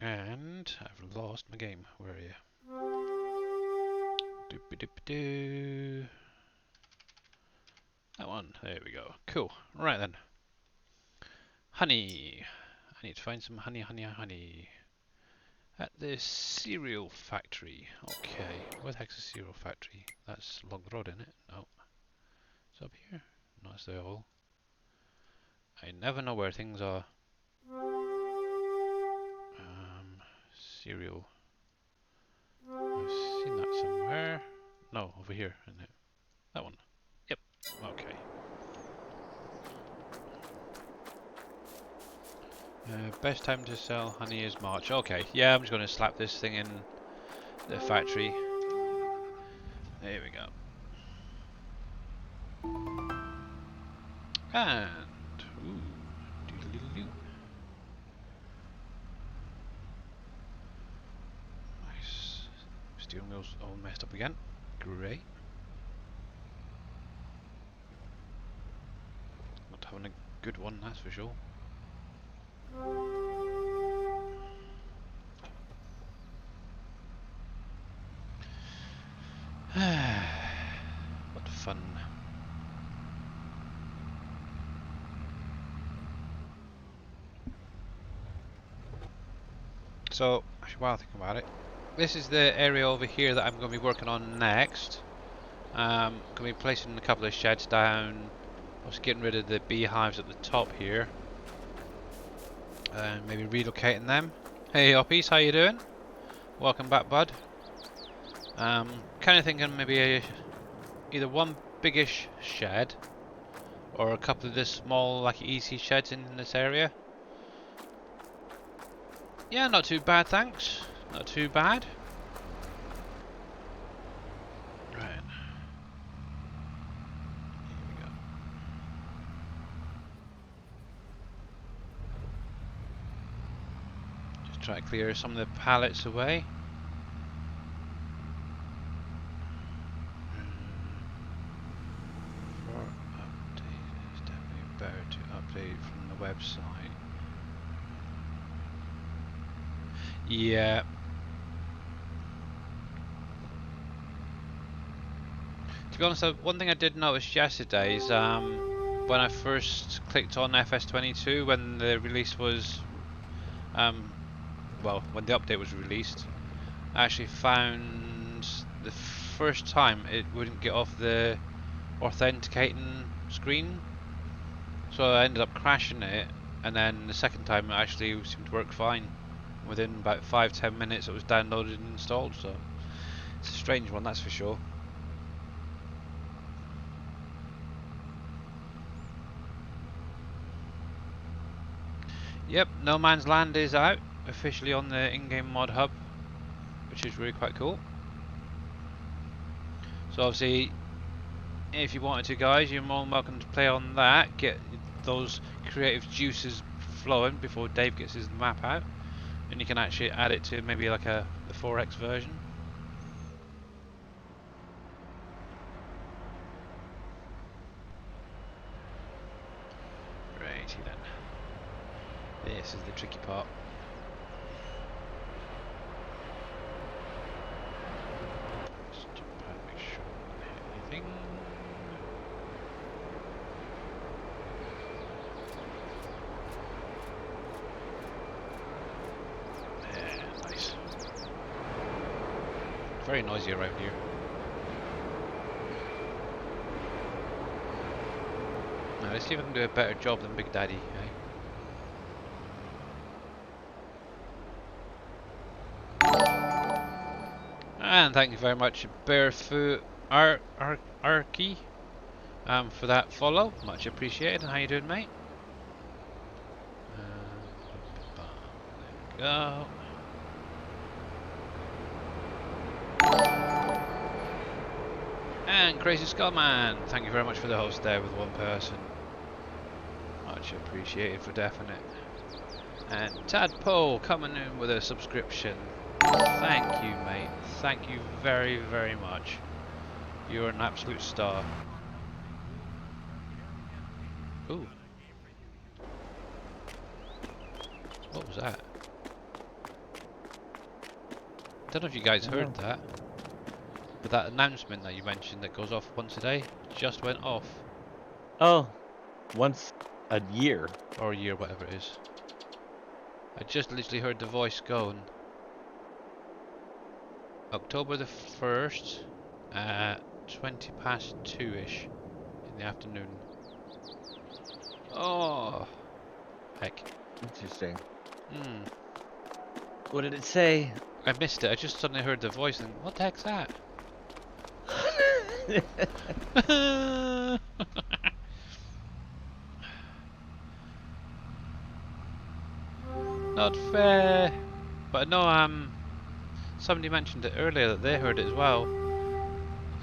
And I've lost my game. Where are you? Doop-a-doop-a-doo. That one. There we go. Cool. Right then. Honey. I need to find some honey, honey, honey. At the cereal factory. Okay. Where the heck's the cereal factory? That's along the road, isn't it? No. It's up here. No, it's the hole. I never know where things are. Cereal. I've seen that somewhere. No, over here, isn't it? That one. Yep. Okay. Best time to sell honey is March. Okay. Yeah, I'm just going to slap this thing in the factory. There we go. And ooh, doodle-doo-doo. Nice. Steering wheel's all messed up again. Great. Not having a good one, that's for sure. What fun. So, actually, while I think about it, this is the area over here that I'm going to be working on next. Gonna be placing a couple of sheds down. Also getting rid of the beehives at the top here, and maybe relocating them. Hey Oppies, how you doing? Welcome back, bud. Kind of thinking maybe either one biggish shed or a couple of the small, like easy sheds in this area. Yeah, not too bad, thanks. Not too bad. Right. Here we go. Just try to clear some of the pallets away. For update, it's definitely better to update from the website. Yeah. To be honest, one thing I did notice yesterday is when I first clicked on FS22 when the release was, well, when the update was released, I actually found the first time it wouldn't get off the authenticating screen, so I ended up crashing it, and then the second time it actually seemed to work fine. Within about 5-10 minutes it was downloaded and installed, so it's a strange one, that's for sure. Yep, No Man's Land is out officially on the in-game mod hub, which is really quite cool. So obviously, if you wanted to, guys, you're more than welcome to play on that, get those creative juices flowing before Dave gets his map out, and you can actually add it to maybe like the 4X version. Righty then. This is the tricky part. Let's jump out, make sure I don't hit anything. Yeah, nice. Very noisy around here. Now let's see if I can do a better job than Big Daddy. Eh? And thank you very much, Barefoot Arky, for that follow. Much appreciated. And how you doing, mate? There we go. And Crazy Skullman, thank you very much for the host there with one person. Much appreciated for definite. And Tadpole coming in with a subscription. Thank you, mate. Thank you very, very much. You're an absolute star. Ooh. What was that? I don't know if you guys heard that. But that announcement that you mentioned that goes off once a day just went off. Oh, once a year. Or a year, whatever it is. I just literally heard the voice going. October the 1st at 20 past 2-ish in the afternoon. Oh, heck. Interesting. Hmm. What did it say? I missed it. I just suddenly heard the voice and what the heck's that? Not fair. But no, somebody mentioned it earlier that they heard it as well.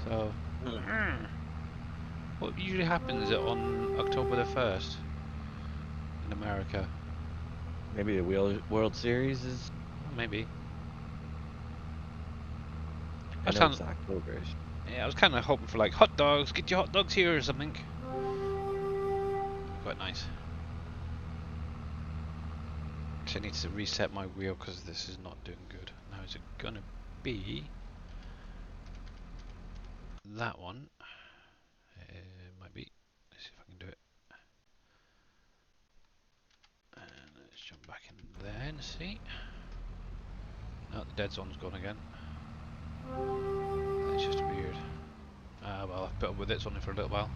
So, what usually happens on October the 1st in America? Maybe the World Series is. Maybe. I know it's October-ish. Yeah, I was kind of hoping for like hot dogs. Get your hot dogs here or something. Quite nice. Actually, I need to reset my wheel because this is not doing good. Now, is it gonna be that one? It might be. Let's see if I can do it. And let's jump back in there and see. No, the dead zone's gone again. That's just weird. Well, I've put up with it, it's only for a little while.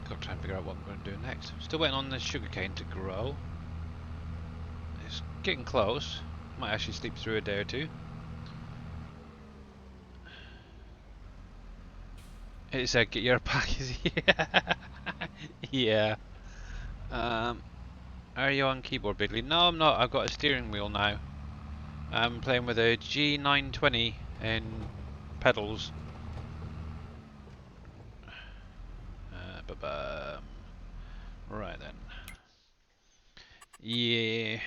Got to try and figure out what I'm going to do next. Still waiting on the sugarcane to grow. It's getting close. Might actually sleep through a day or two. It said get your package. Yeah. Are you on keyboard, Bigley? No, I'm not. I've got a steering wheel now. I'm playing with a G920 in pedals. Right then. Yeah.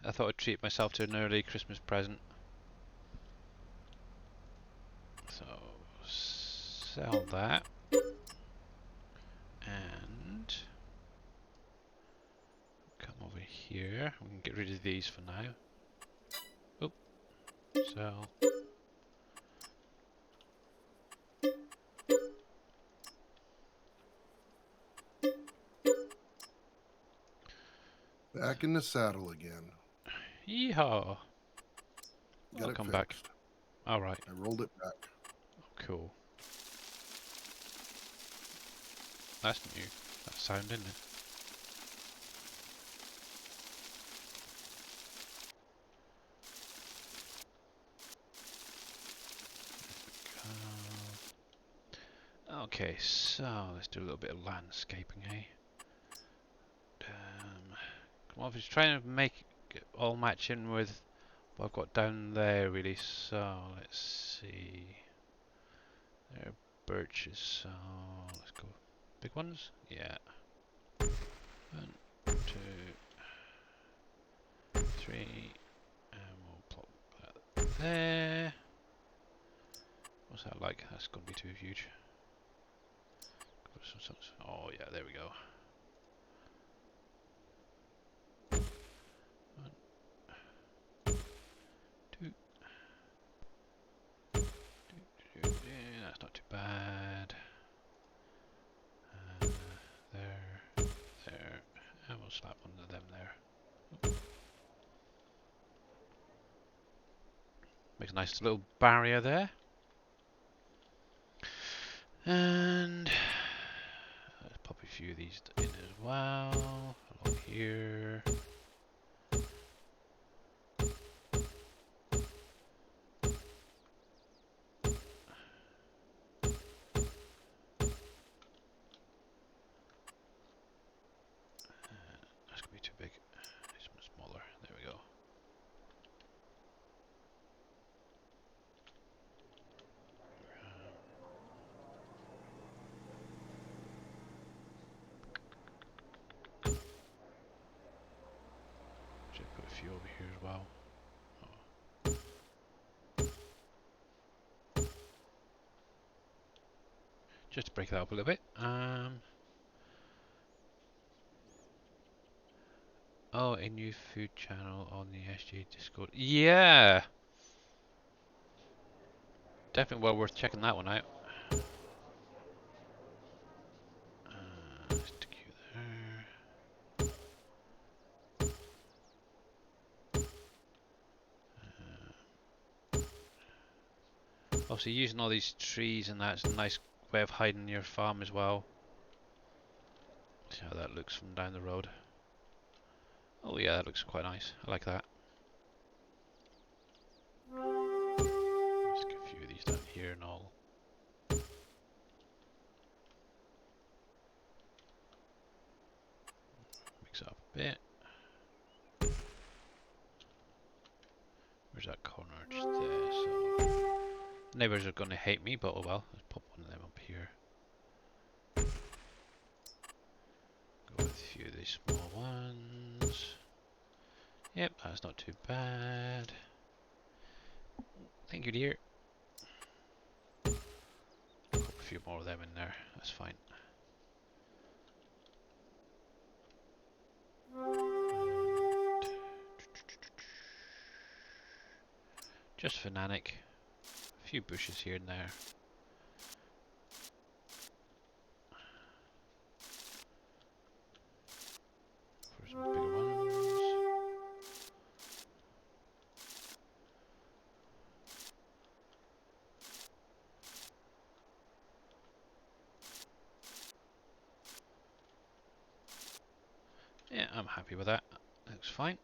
I thought I'd treat myself to an early Christmas present. So, sell that. And come over here. We can get rid of these for now. Oop. Sell. Back in the saddle again. Yeehaw. Got I'll it come fixed. back. Alright. I rolled it back. Cool. That's new. That sound, isn't it? Okay, so let's do a little bit of landscaping, eh? Well, I was trying to make it all match in with what I've got down there, really. So let's see. There are birches, so let's go big ones. Yeah. 1, 2, 3, and we'll plop that there. What's that like? That's gonna be too huge. Oh yeah, there we go. That's not too bad. There, and we'll slap one of them there. Makes a nice little barrier there. And let's pop a few of these in as well. Along here. That's gonna be too big. It's much smaller. There we go. Should put a few over here as well. Just to break that up a little bit. Oh, a new food channel on the SJ Discord. Yeah! Definitely well worth checking that one out. Stick you there. Obviously using all these trees and that's a nice way of hiding your farm as well. See how that looks from down the road. Oh yeah, that looks quite nice. I like that. Let's get a few of these down here and all. Mix it up a bit. Where's that corner? Just there. So neighbours are going to hate me, but oh well. Let's pop one of them up here. Go with a few of these small ones. Yep, that's not too bad. Thank you, dear. Pop a few more of them in there. That's fine. Just fanatic. A A few bushes here and there. For some bigger ones. Yeah, I'm happy with that. Looks fine.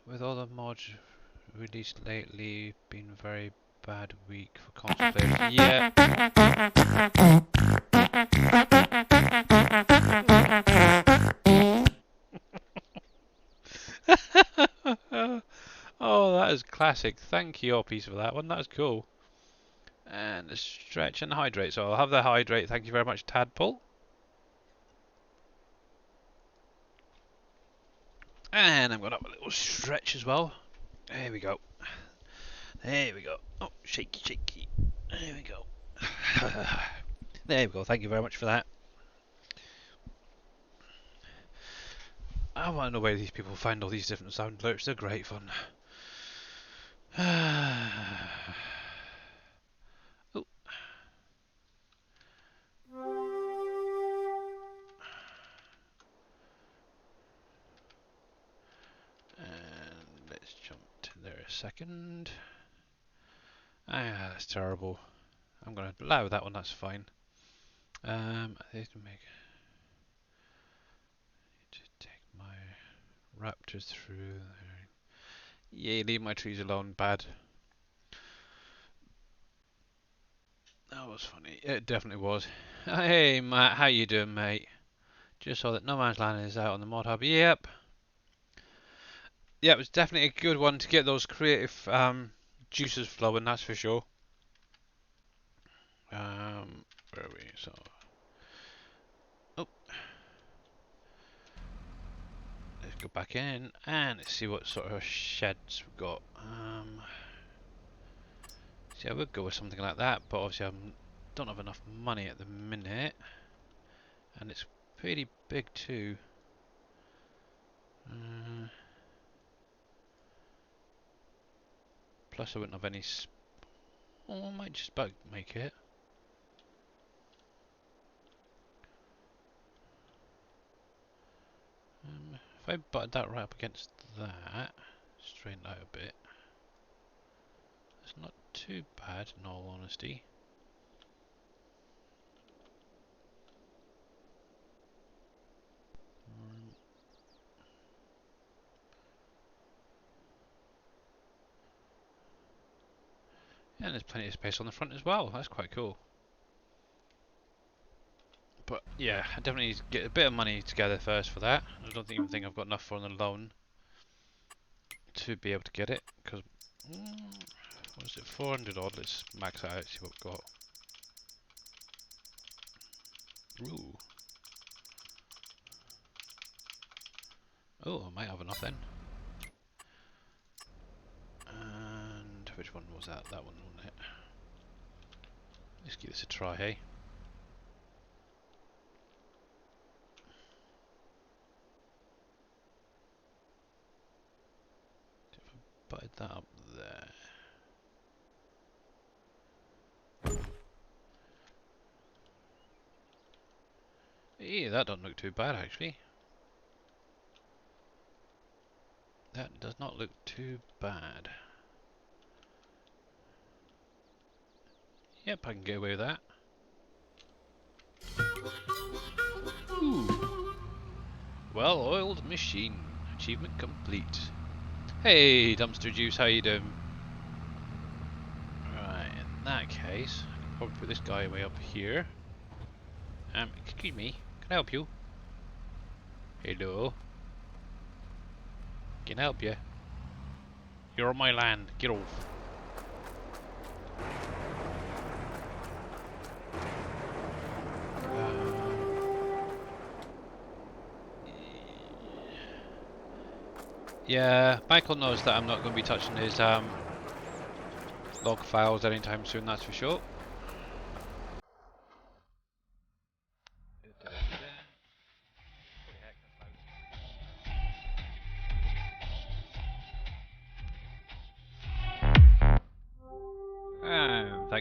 With all the mods released lately, been very bad week for console players. Yeah. Oh, that is classic. Thank you, Oppies, for that one. That was cool. And the stretch and hydrate. So I'll have the hydrate. Thank you very much, Tadpole. And I'm going to have a little stretch as well. There we go. There we go. Oh, shaky, shaky. There we go. There we go. Thank you very much for that. I want to know where these people find all these different sound alerts. They're great fun. Oh. And let's jump to there a second. Ah, that's terrible. I'm going to allow that one, that's fine. I need to take my raptors through there. Yeah, leave my trees alone, bad. That was funny. It definitely was. Hey Matt, how you doing, mate? Just saw that No Man's Land is out on the mod hub. Yep. Yeah, it was definitely a good one to get those creative juices flowing, that's for sure. Where are we? So, oh, let's go back in and let's see what sort of sheds we've got. See, I would go with something like that, but obviously I don't have enough money at the minute, and it's pretty big too. Plus I wouldn't have any. Oh, I might just about make it. If I butted that right up against that, straighten out a bit, it's not too bad in all honesty. And there's plenty of space on the front as well, that's quite cool. But yeah, I definitely need to get a bit of money together first for that. I don't even think I've got enough for the loan to be able to get it, because what is it, 400 odd? Let's max out, see what we've got. Ooh. Oh, I might have enough then. And which one was that? That one, wasn't it? Let's give this a try, hey? If I butted that up there. Yeah, that doesn't look too bad actually. That does not look too bad. Yep, I can get away with that. Ooh. Well-oiled machine. Achievement complete. Hey, Dumpster Juice, how you doing? Right, in that case, I can probably put this guy way up here. Excuse me, can I help you? Hello? Can I help you? You're on my land, get off. Yeah, Michael knows that I'm not going to be touching his log files anytime soon, that's for sure.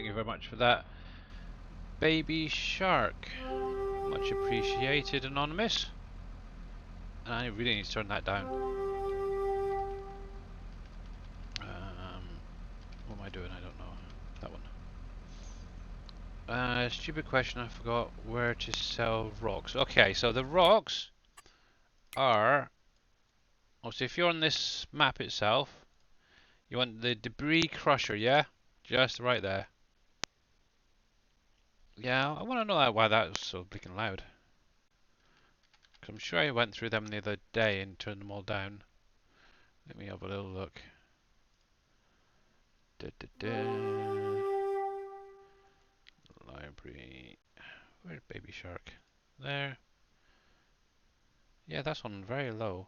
Thank you very much for that. Baby Shark. Much appreciated, Anonymous. And I really need to turn that down. What am I doing? I don't know. That one. Stupid question, I forgot where to sell rocks. Okay, so the rocks are... Obviously, if you're on this map itself, you want the debris crusher, yeah? Just right there. Yeah, I want to know why that was so bleaking loud. Because I'm sure I went through them the other day and turned them all down. Let me have a little look. Library. Where's Baby Shark? There. Yeah, that's on very low.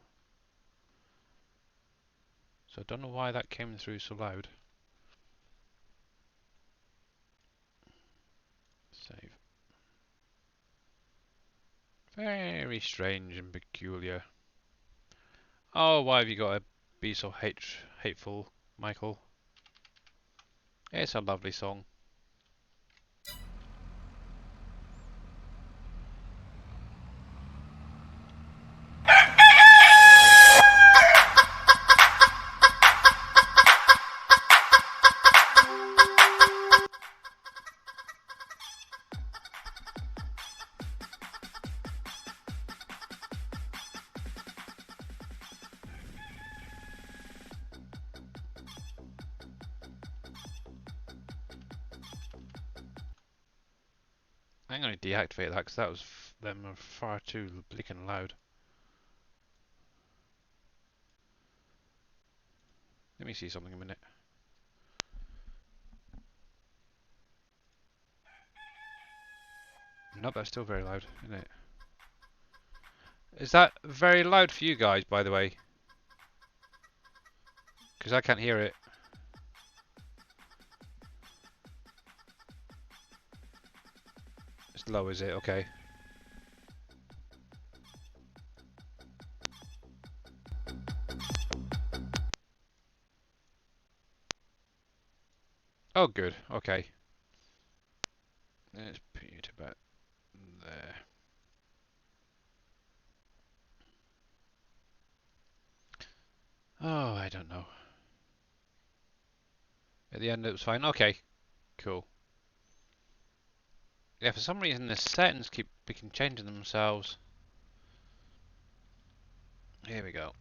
So I don't know why that came through so loud. Save. Very strange and peculiar. Oh, why have you got to be so hateful, Michael? It's a lovely song. I'm going to deactivate that because that was them are far too bleaking loud. Let me see something a minute. No, that's still very loud, isn't it? Is that very loud for you guys, by the way? Because I can't hear it. It's low, is it? Okay. Oh, good. Okay. Let's put it about there. Oh, I don't know. At the end it was fine. Okay, cool. Yeah, for some reason the settings keep changing themselves. Here we go.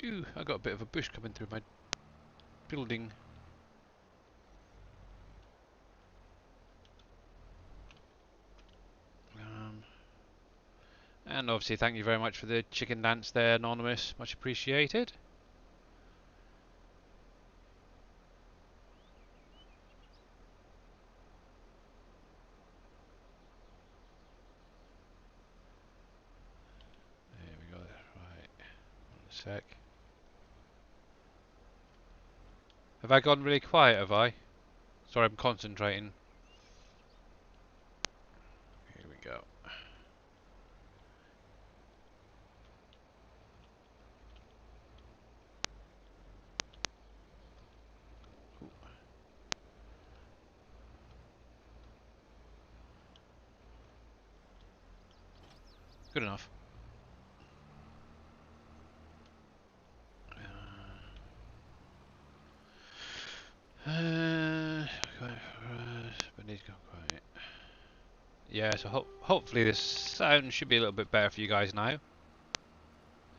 Ooh, I got a bit of a bush coming through my building. And obviously thank you very much for the chicken dance there, Anonymous. Much appreciated. There we go. Right. 1 sec. Have I gone really quiet, have I? Sorry, I'm concentrating. Here we go. Ooh. Good enough. But he's gone quiet. Yeah, so hopefully this sound should be a little bit better for you guys now.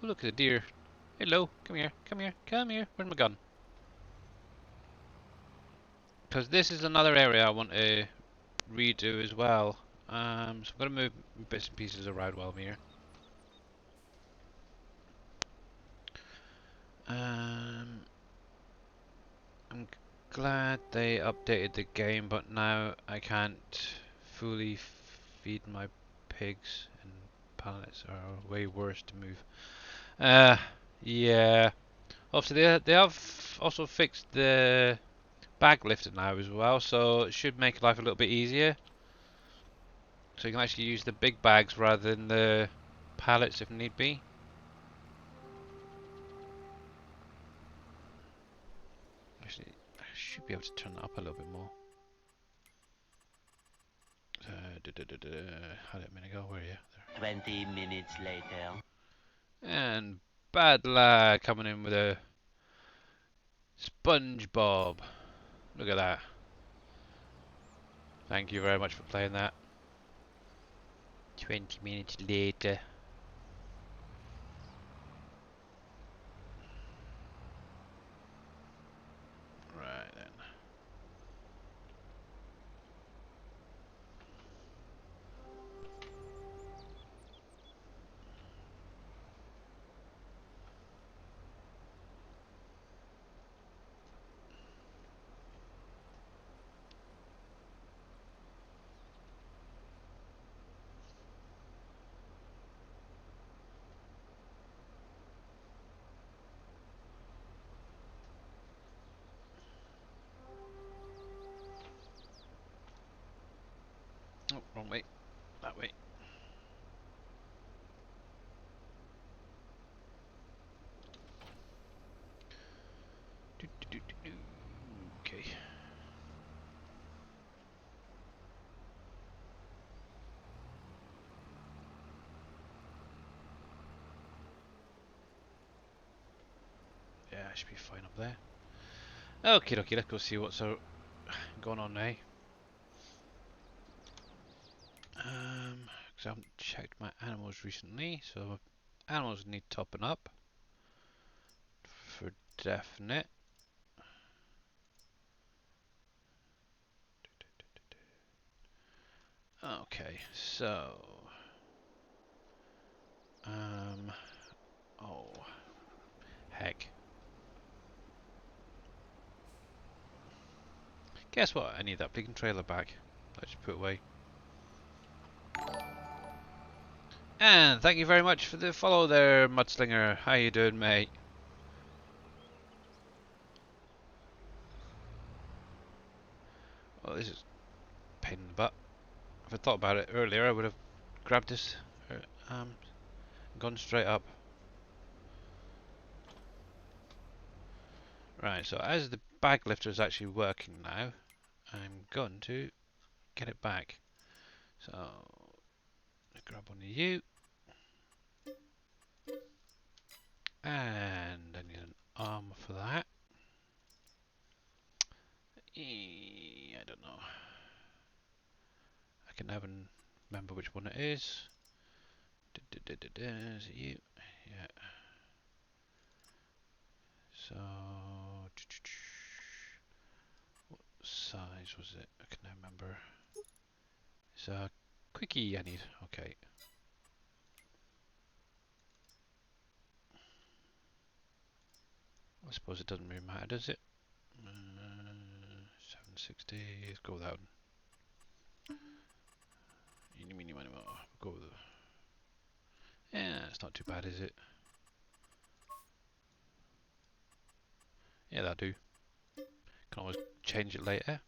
Oh, look at the deer. Hello, come here, come here, come here. Where's my gun? Because this is another area I want to redo as well. So I'm going to move bits and pieces around while I'm here. I'm glad they updated the game, but now I can't fully feed my pigs, and pallets are way worse to move. Yeah. Obviously, they have also fixed the bag lifter now as well, so it should make life a little bit easier. So you can actually use the big bags rather than the pallets if need be. Actually, I should be able to turn that up a little bit more. Had it a minute ago, where are you? There. 20 minutes later. And Bad Lad coming in with a SpongeBob. Look at that. Thank you very much for playing that. 20 minutes later. Right then. Oh, wrong way. That way. Okay. Yeah, I should be fine up there. Okay, okay, let's go see what's going on now. Because I haven't checked my animals recently, so animals need topping up for definite. Okay, so oh heck. Guess what? I need that big trailer back. Let's just put it away. And thank you very much for the follow there, Mudslinger. How you doing, mate? Oh, this is a pain in the butt. If I thought about it earlier, I would have grabbed this, gone straight up. Right, so as the bag lifter is actually working now, I'm going to get it back. So, grab one of you. And I need an arm for that. I don't know. I can never remember which one it is. Is it you? Yeah. So, what size was it? I can never remember. It's a quickie I need. Okay. I suppose it doesn't really matter, does it? 760. Let's go with that one. Go with the. Yeah, it's not too bad, is it? Yeah, that'll do. Can always change it later.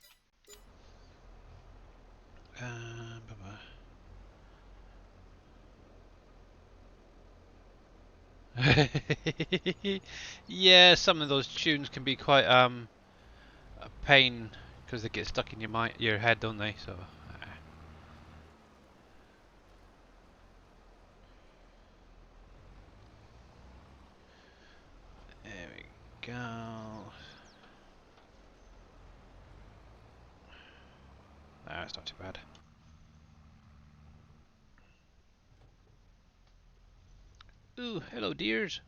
Yeah, some of those tunes can be quite a pain because they get stuck in your head, don't they? So. There we go. That's not too bad. Ooh, hello dears.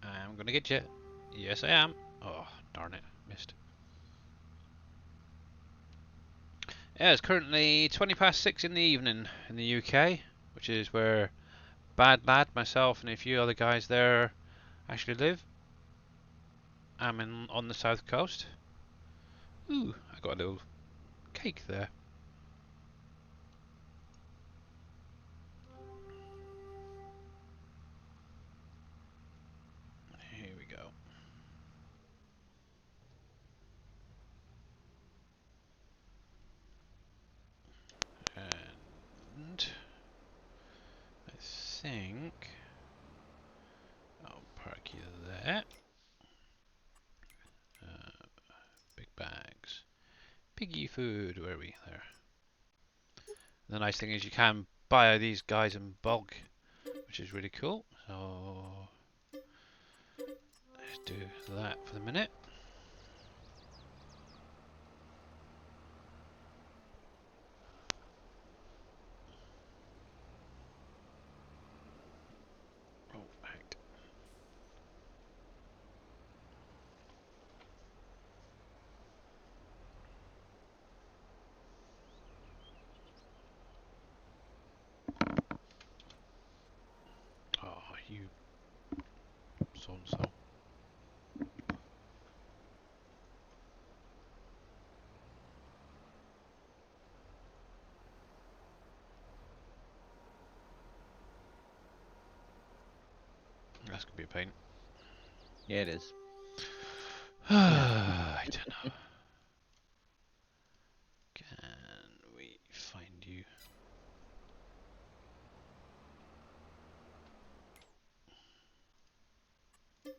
I'm gonna get you. Yes, I am. Oh, darn it. Missed. Yeah, it's currently 20 past 6 in the evening in the UK, which is where Bad Lad, myself, and a few other guys there actually live. I'm on the south coast. Ooh, I got a little cake there. Here we go. think I'll park you there. Big bags. Piggy food, where are we? There. The nice thing is you can buy these guys in bulk, which is really cool. So let's do that for the minute. Oh, heck. Oh, you so-and-so. That's gonna be a pain. Yeah, it is. I don't know. Can we find you? I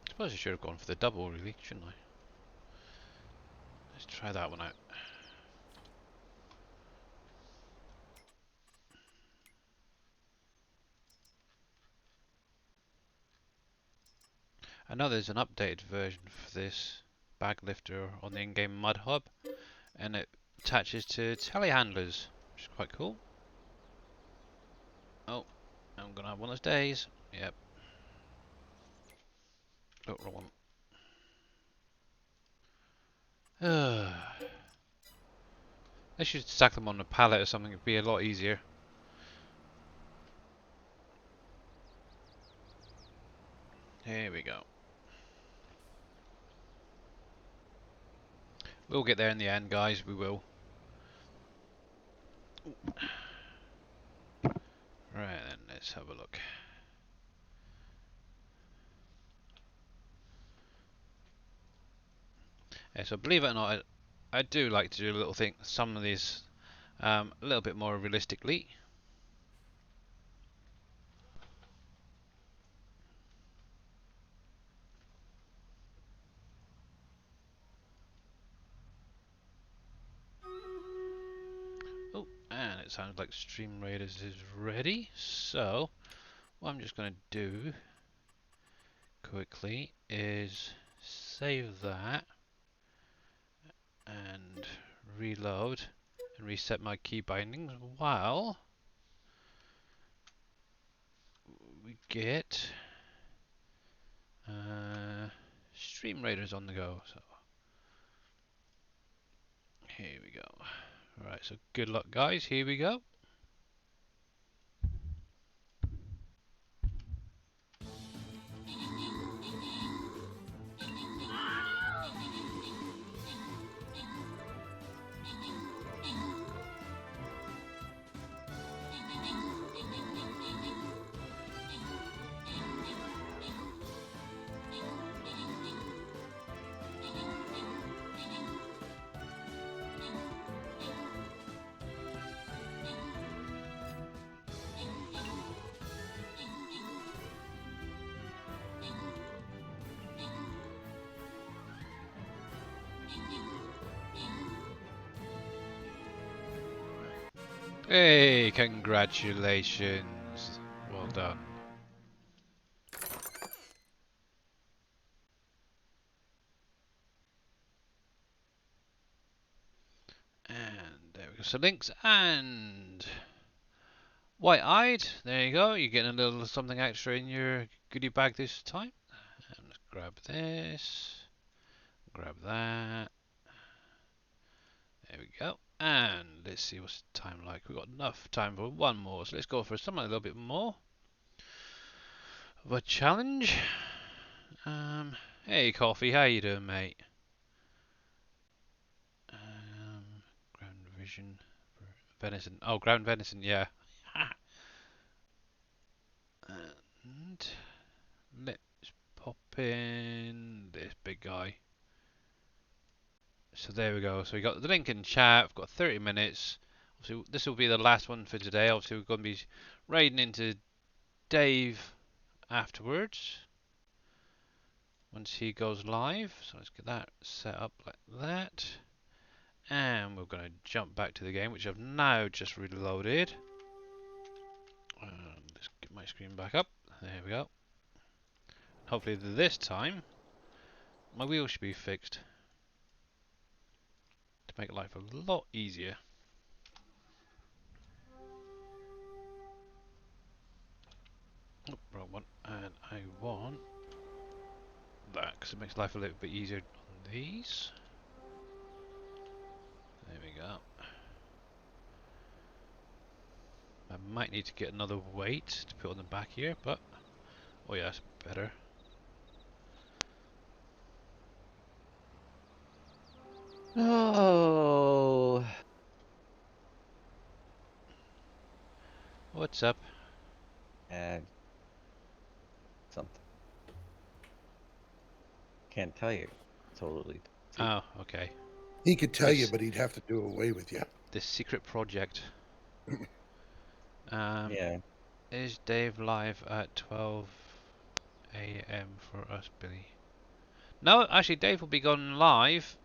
suppose I should have gone for the double, really, shouldn't I? Let's try that one out. I know there's an updated version for this bag lifter on the in-game mud hub, and it attaches to telehandlers, which is quite cool. Oh, I'm gonna have one of those days. Yep. Oh, wrong one. They should stack them on a pallet or something, it'd be a lot easier. Here we go. We'll get there in the end, guys, we will. Right then, let's have a look. Yeah, so believe it or not, I do like to do a little thing, some of these a little bit more realistically. Oh, and it sounds like Stream Raiders is ready. So, what I'm just going to do quickly is save that and reload and reset my key bindings while we get Stream Raiders on the go. So, here we go. Alright, so good luck, guys. Here we go. Hey, congratulations. Well done. And there we go. So links and white-eyed. There you go. You're getting a little something extra in your goodie bag this time. And let's grab this. Grab that. There we go. And let's see what's the time like. We've got enough time for one more. So let's go for something a little bit more of a challenge. Hey, Coffee. How you doing, mate? Ground vision. Venison. Oh, ground venison, yeah. And let's pop in guy. So there we go. So we got the link in chat. We've got 30 minutes. Obviously, this will be the last one for today. Obviously, we're going to be raiding into Dave afterwards once he goes live. So let's get that set up like that. And we're going to jump back to the game, which I've now just reloaded. Let's get my screen back up. There we go. Hopefully this time my wheel should be fixed to make life a lot easier. Oh, wrong one. And I want that because it makes life a little bit easier on these. There we go. I might need to get another weight to put on the back here, but oh yeah, that's better. Oh, What's up? and something. Can't tell you. Totally. Oh, okay. He could tell you, This- but he'd have to do away with you. This secret project. Yeah. Is Dave live at 12 a.m. for us, Billy? No, actually, Dave will be going live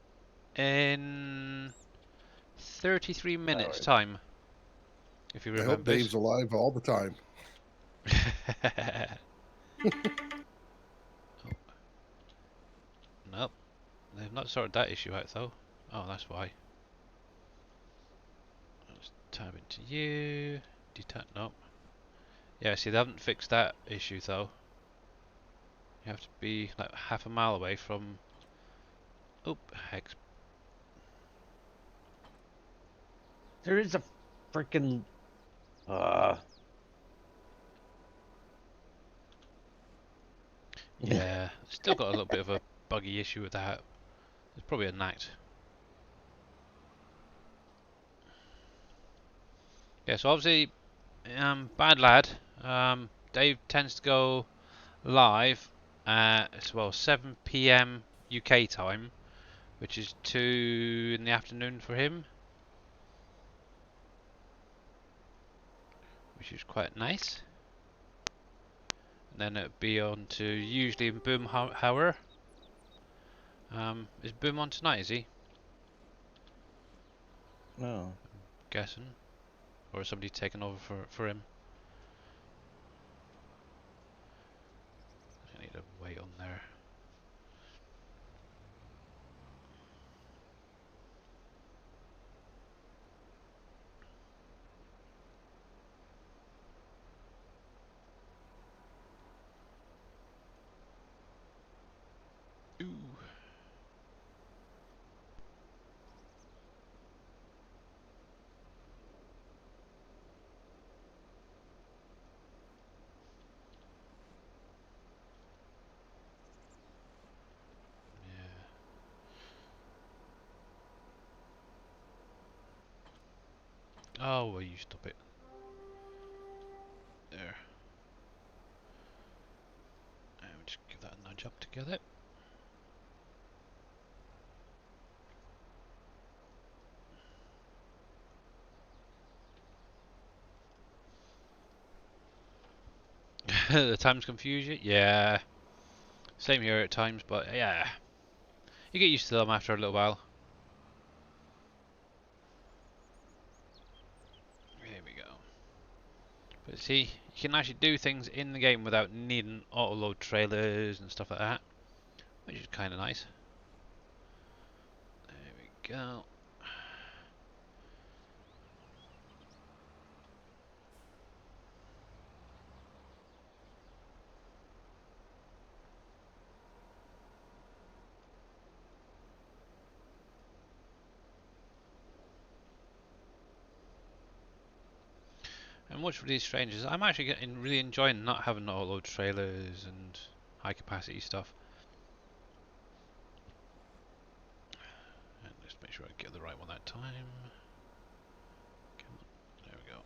in 33 minutes right. time. If you I hope remember. Dave's alive all the time. Oh. Nope. They've not sorted that issue out though. Oh, that's why. Let's tab into you. Detach. Nope. Yeah, see, they haven't fixed that issue though. You have to be like half a mile away from. Oop, hex. There is a freaking. Uh. Yeah, still got a little bit of a buggy issue with that. There's probably a knack. Yeah, so obviously, bad lad. Dave tends to go live at 7 p.m. UK time, which is 2 in the afternoon for him, which is quite nice. And then it'd be on to usually Boomhauer. Is Boom on tonight? Is he? No. Guessing, or is somebody taking over for him? I need to wait on there. Ooh. Yeah. Oh, will you stop it? There. And we'll just give that a nudge up together. The times confuse you? Yeah. Same here at times, but yeah. You get used to them after a little while. There we go. But see, you can actually do things in the game without needing auto-load trailers and stuff like that, which is kind of nice. There we go. And what's really strange is I'm actually really enjoying not having auto-load trailers and high-capacity stuff. And let's make sure I get the right one that time. Come on. There we go.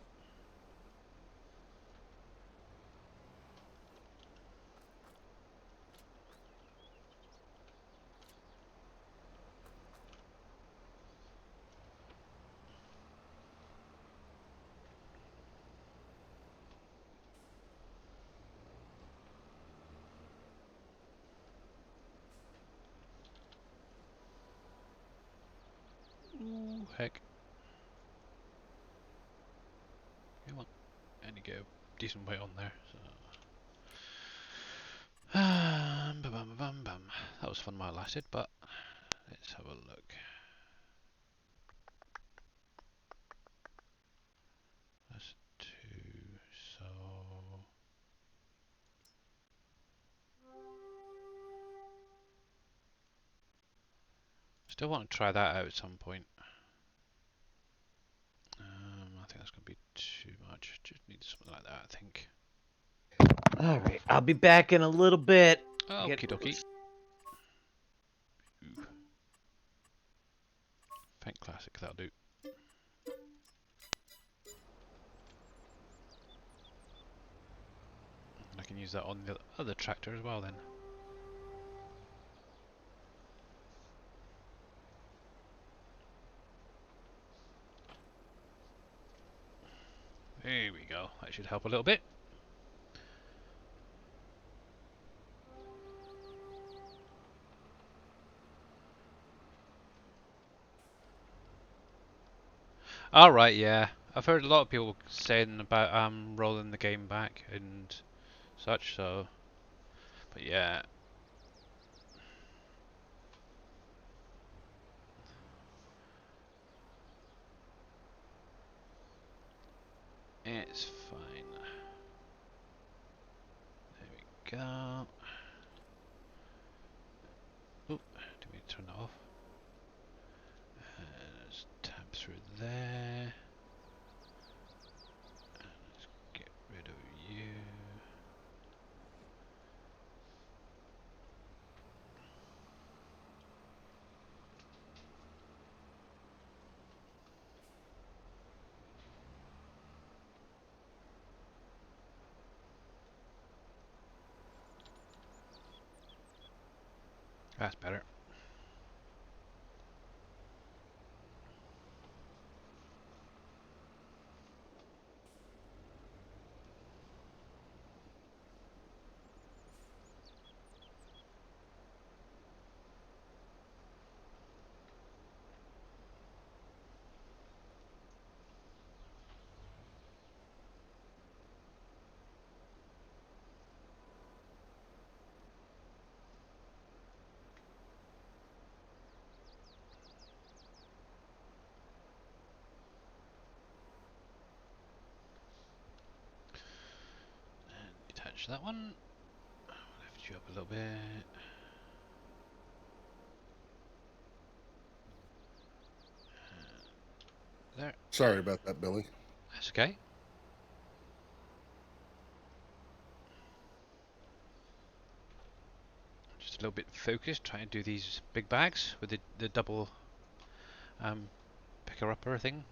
Ooh, heck. Come on. And you get a decent weight on there. So. Bum, bum, bum, bum. That was fun while it lasted, but let's have a look. That's 2, so... Still want to try that out at some point. I think that's going to be too much. Just need something like that, I think. All right, I'll be back in a little bit. Okie dokie. Paint classic, that'll do. And I can use that on the other tractor as well then. There we go. That should help a little bit. Alright, yeah. I've heard a lot of people saying about rolling the game back and such, so... But yeah. It's fine. There we go. Oop, do we turn that off? Let's tab through there. Let's get rid of you. That's better. Detach that one. Lift you up a little bit. There. Sorry about that, Billy. That's okay. Just a little bit focused, trying to do these big bags with the double picker-upper thing.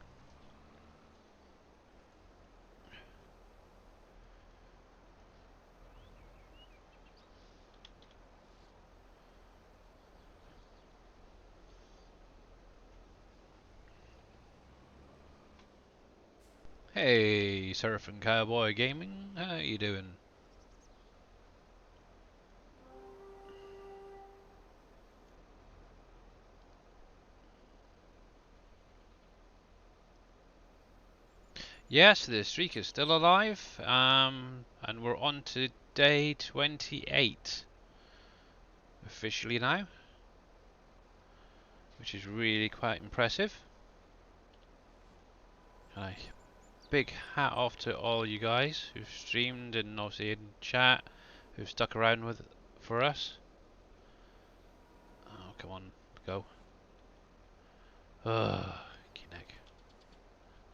Hey, Surfing Cowboy Gaming, how you doing? Yes, the streak is still alive, and we're on to day 28 officially now, which is really quite impressive. Hi. Big hat off to all you guys who've streamed and obviously in chat, who've stuck around with for us. Oh, come on, go. Ugh, neck.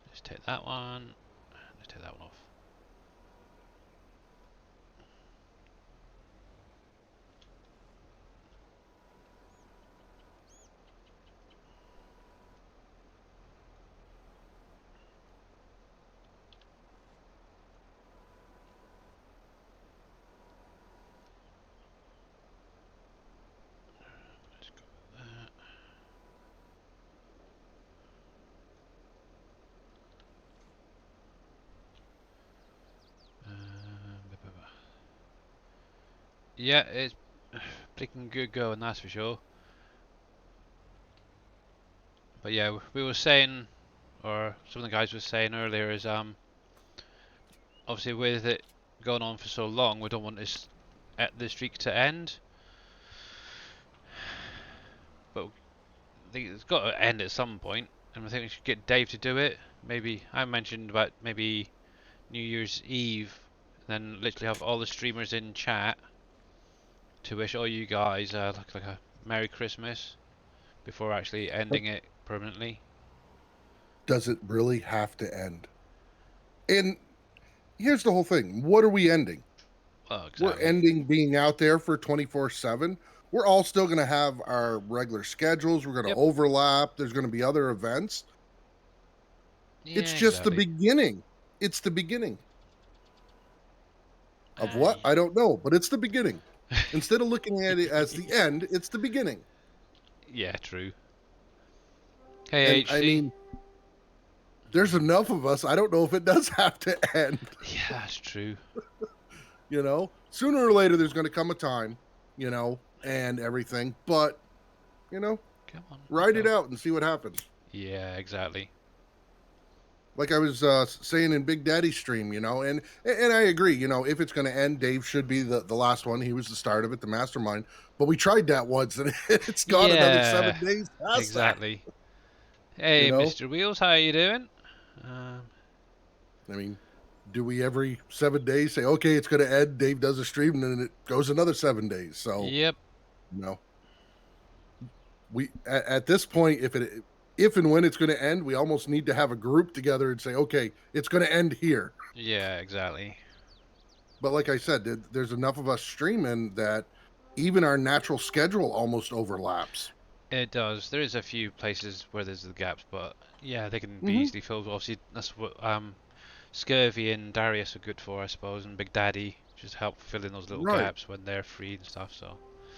Let's take that one. Let's take that one off. Let's go with that. Yeah, it's freaking good going, that's for sure. But yeah, we were saying, or some of the guys were saying earlier, is obviously with it going on for so long, we don't want the streak to end. But I think it's got to end at some point, and I think we should get Dave to do it. Maybe I mentioned about maybe New Year's Eve, and then literally have all the streamers in chat to wish all you guys like a Merry Christmas before actually ending it permanently. Does it really have to end? And here's the whole thing. What are we ending? Well, We're exactly. ending being out there for 24/7. We're all still going to have our regular schedules. We're going to Yep. overlap. There's going to be other events. It's Yeah, just the exactly. beginning. It's the beginning of what? Aye. I don't know, but it's the beginning. Instead of looking at it as the end, it's the beginning. Yeah, true. Hey, And I HC. mean, there's enough of us. I don't know if it does have to end. Yeah, that's true. Sooner or later, there's going to come a time, and everything. But, Come on. ride let's it go. out and see what happens. Yeah, exactly. Like I was saying in Big Daddy's stream, and I agree. If it's going to end, Dave should be the last one. He was the start of it, the mastermind. But we tried that once, and it's gone another Yeah, 7 days past that. exactly. You Hey, know, Mr. Wheels, how you doing? Um, I mean, do we every 7 days say, okay, it's going to end? Dave does a stream, and then it goes another 7 days. So, yep. you know, we at this point, if and when it's going to end, we almost need to have a group together and say, okay, it's going to end here. Yeah, exactly. But like I said, there's enough of us streaming that even our natural schedule almost overlaps. It does. There is a few places where there's the gaps, but yeah, they can be Mhm. easily filled. Obviously, that's what Scurvy and Darius are good for, I suppose, and Big Daddy just help fill in those little Right. gaps when they're free and stuff. So,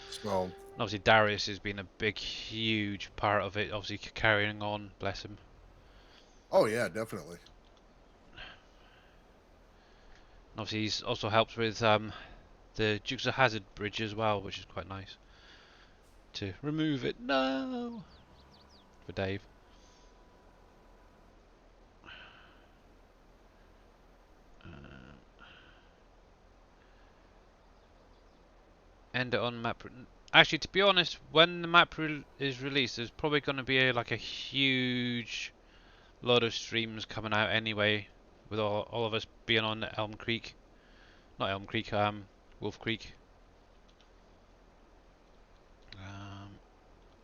So, and obviously, Darius has been a big, huge part of it. Obviously, carrying on, bless him. oh yeah, definitely. And obviously, he's also helps with the Dukes of Hazzard bridge as well, which is quite nice to remove it. No, for Dave. End it on map. Actually, to be honest, when the map is released, there's probably going to be like a huge lot of streams coming out anyway, with all of us being on Elm Creek, not Elm Creek, Wolf Creek.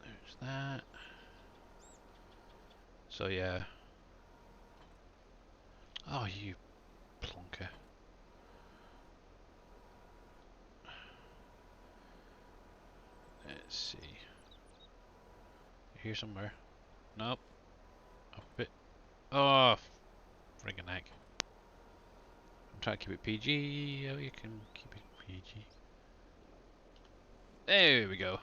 There's that. So yeah. Oh, you plonker. Let's see. Here somewhere. Nope. Up a bit. Oh, friggin' heck. I'm trying to keep it PG. Oh, you can keep it PG. There we go.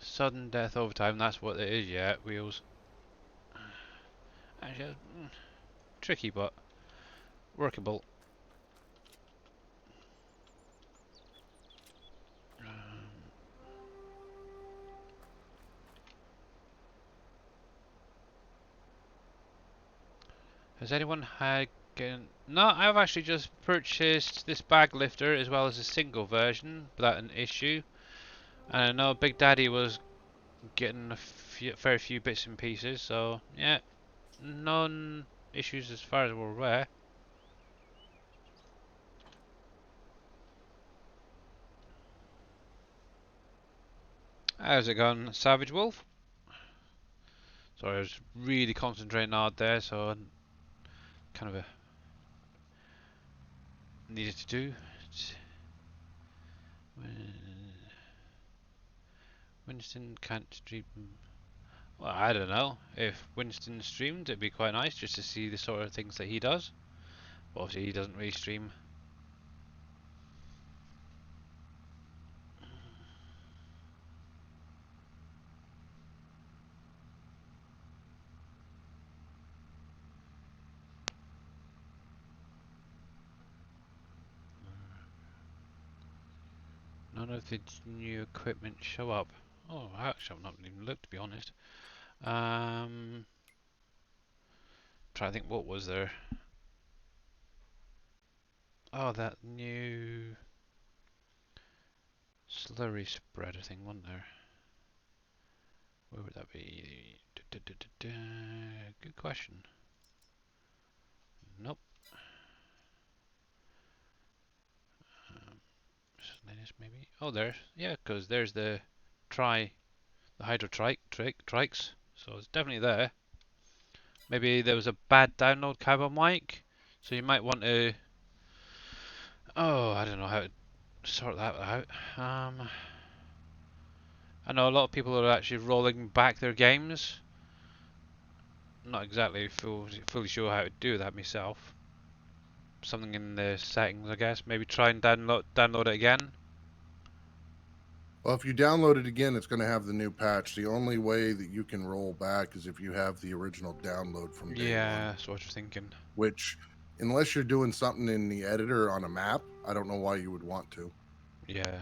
Sudden death overtime. That's what it is. Yeah, wheels. Actually, tricky but workable. Has anyone had? No, I've actually just purchased this bag lifter as well as a single version without an issue. And I know Big Daddy was getting a fair few bits and pieces, so yeah, none issues as far as we're aware. How's it going, Savage Wolf? Sorry, I was really concentrating hard there, so kind of needed to do. Winston can't stream. Well, I don't know. If Winston streamed, it'd be quite nice just to see the sort of things that he does. But obviously, he doesn't really stream. No. None of the new equipment show up. Oh, actually, I've not even looked, to be honest. Try to think, what was there? Oh, that new slurry spreader thing, wasn't there? Where would that be? Good question. Nope. Miscellaneous maybe. Oh, there. Yeah, because there's the hydro trikes. So it's definitely there. Maybe there was a bad download cable mic, so you might want to. Oh, I don't know how to sort that out. I know a lot of people are actually rolling back their games. Not exactly fully sure how to do that myself. Something in the settings, I guess. Maybe try and download it again. Well, if you download it again, it's going to have the new patch. The only way that you can roll back is if you have the original download from day Yeah, one. that's what I was thinking. Which, unless you're doing something in the editor on a map, I don't know why you would want to. Yeah.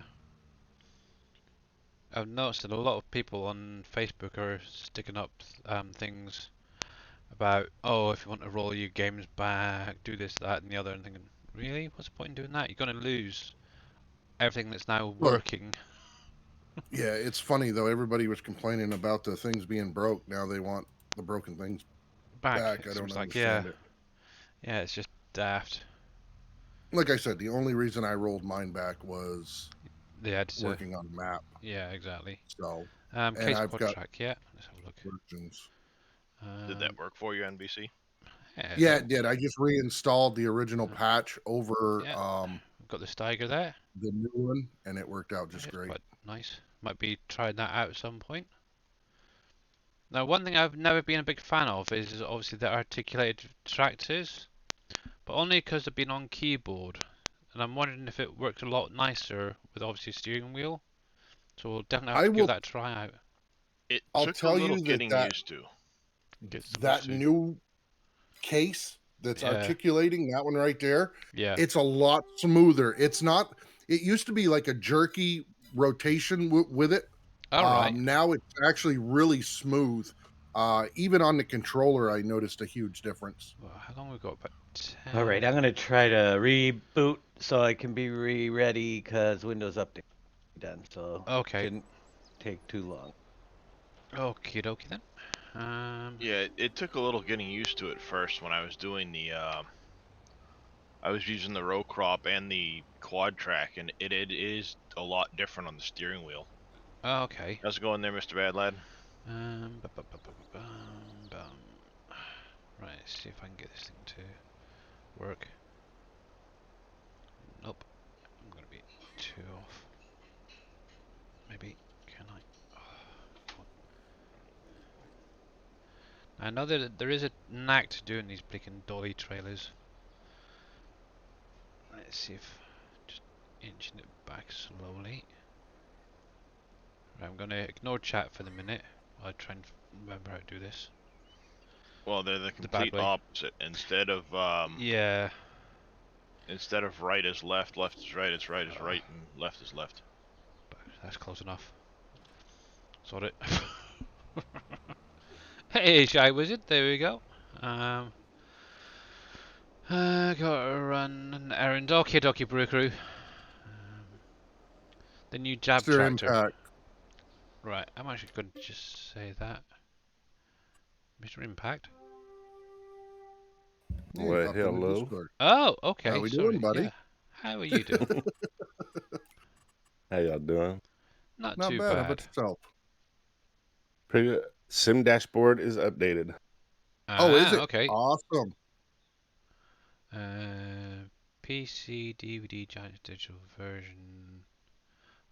I've noticed that a lot of people on Facebook are sticking up things about, oh, if you want to roll your games back, do this, that, and the other, and thinking, really? What's the point in doing that? You're going to lose everything that's now Look, working yeah, it's funny though. Everybody was complaining about the things being broke. Now they want the broken things back. back. It I don't seems like, yeah, understand it. yeah, it's just daft. Like I said, the only reason I rolled mine back was The editor. working on a map. Yeah, exactly. So, and Case I've quad got track. Yeah, let's have a look. versions. Did Um, that work for you, NBC? yeah, Yeah, it did. I just reinstalled the original uh, patch over yeah. We've got the Steiger there. the new one, and it worked out just It's great. quite nice. Might be trying that out at some point. Now, one thing I've never been a big fan of is obviously the articulated tractors, but only because they've been on keyboard. And I'm wondering if it works a lot nicer with obviously steering wheel. So we'll definitely have I to give will. that a try out. It I'll took a tell little you that getting that used to. Get used that to. new case that's Yeah, articulating, that one right there, yeah. it's a lot smoother. It's not. It used to be like a jerky rotation with it. All right. Now it's actually really smooth. Even on the controller, I noticed a huge difference. Well, how long we got? About 10. All right, I'm gonna try to reboot so I can be ready because Windows update done, so Okay. shouldn't take too long. Okie dokie then. Yeah, it took a little getting used to it first when I was doing the. I was using the row crop and the quad track, and it is a lot different on the steering wheel. Okay. How's it going there, Mr. Bad Lad? Bum. Right, let's see if I can get this thing to work. Nope. I'm gonna be too off. Maybe. Can I? I know that there is a knack to doing these blinking dolly trailers. Let's see if just inching it back slowly. Right, I'm gonna ignore chat for the minute. I'll try and remember how to do this Well, they're the the bad complete way. opposite. Yeah, Instead of right is left, left is right, it's right is right, and left is left. but that's close enough. Sort it. Hey, Shy Wizard, there we go. Gotta run an errand. Okay, dokie, Brew Crew. The new jab Mr. tractor. Impact. Right, I'm actually going to just say that. Mr. Impact. Yeah, he Well, popped in the hello. Discord. Oh, okay. How we Sorry. doing, buddy? Yeah. How are you doing? How y'all doing? Not Not too bad. How bad. about yourself? Pretty good. Sim dashboard is updated. Oh, is it? Okay. Awesome. PC, DVD, Giants digital version.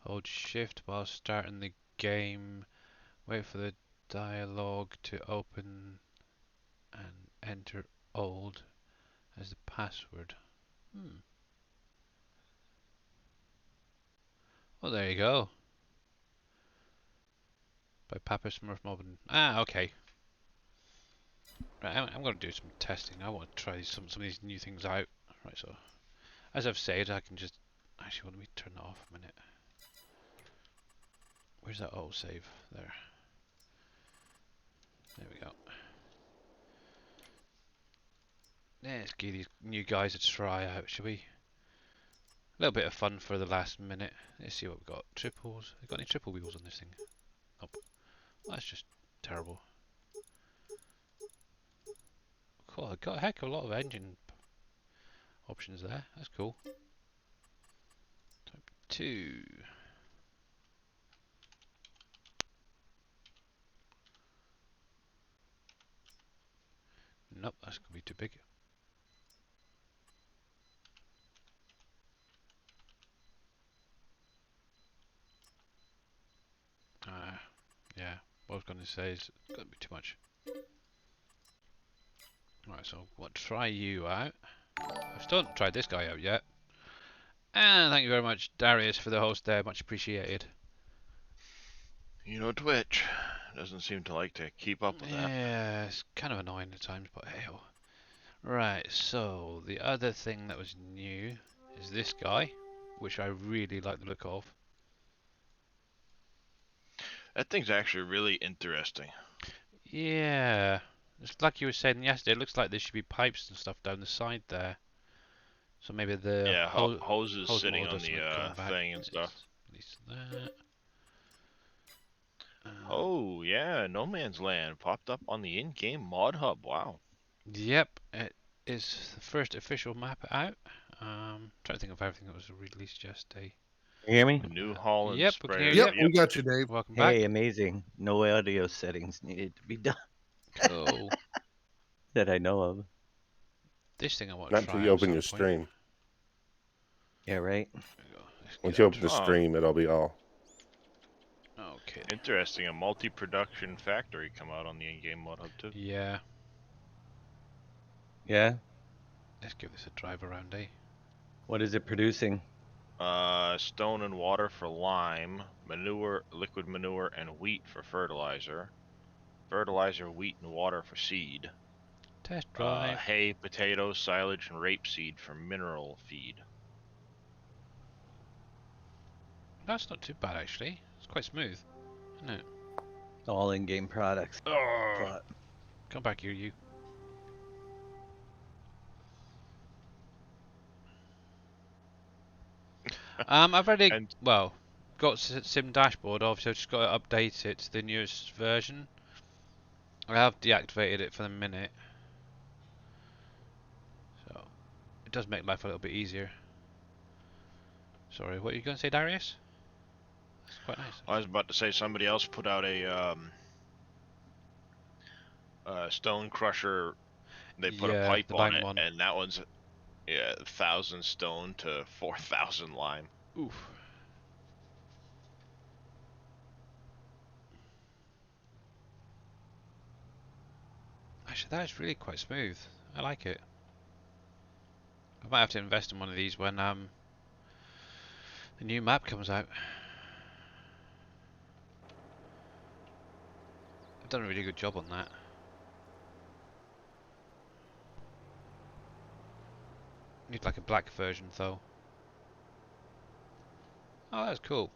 Hold shift while starting the game. Wait for the dialogue to open and enter old as the password. Well, there you go. By Papa Smurf Mobbin. Okay. Right, I'm going to do some testing. I want to try some of these new things out. Right, so as I've said, I can just actually let me turn that off a minute. Where's that auto save? There. There we go. Let's give these new guys a try out, shall we? A little bit of fun for the last minute. Let's see what we've got. Triples. Have got any triple wheels on this thing? Nope. That's just terrible. Cool, I've got a heck of a lot of engine options there. That's cool. Type 2. Nope, that's going to be too big. Yeah, what I was going to say is it's going to be too much. Right, so we'll try you out. I've still not tried this guy out yet. And thank you very much, Darius, for the host there. Much appreciated. You know, Twitch doesn't seem to like to keep up with that. Yeah, it's kind of annoying at times, but hey. Right, so the other thing that was new is this guy, which I really like the look of. That thing's actually really interesting. Yeah, it's like you were saying yesterday. It looks like there should be pipes and stuff down the side there. So maybe the Yeah, hoses hose sitting motor on doesn't the like coming back. thing and stuff. At least that. Oh yeah, No Man's Land popped up on the in-game mod hub. Wow. Yep, it is the first official map out. Trying to think of everything that was released yesterday. You hear me? New Holland Yep, we can hear spread. you. We got you, Dave. Welcome back. Hey, amazing. No audio settings needed to be done Cool. that I know of. This thing I want to Not try until you at open some your point. stream. Yeah, right? There we go. Let's Once get you up open the Oh. stream, it'll be all. to- Okay. Interesting, a multi-production factory come out on the in-game mod hub too. Yeah, Yeah? let's give this a drive around, eh? What is it producing? Stone and water for lime, manure, liquid manure, and wheat for fertilizer. Fertilizer, wheat, and water for seed. Test drive. Hay, potatoes, silage, and rapeseed for mineral feed. That's not too bad actually. It's quite smooth, isn't it? All in-game products. Oh, But come back here, you. I've already And- got Sim Dashboard. Obviously, I've just got to update it to the newest version. I have deactivated it for the minute, so it does make life a little bit easier. Sorry, what are you going to say, Darius? That's quite nice. I was about to say somebody else put out a stone crusher. They put a Yeah, pipe the on lime it, one. and that one's 1,000 stone to 4,000 lime. Oof. Actually, that is really quite smooth. I like it. I might have to invest in one of these when the new map comes out. I've done a really good job on that. Need like a black version though. Oh, that's cool.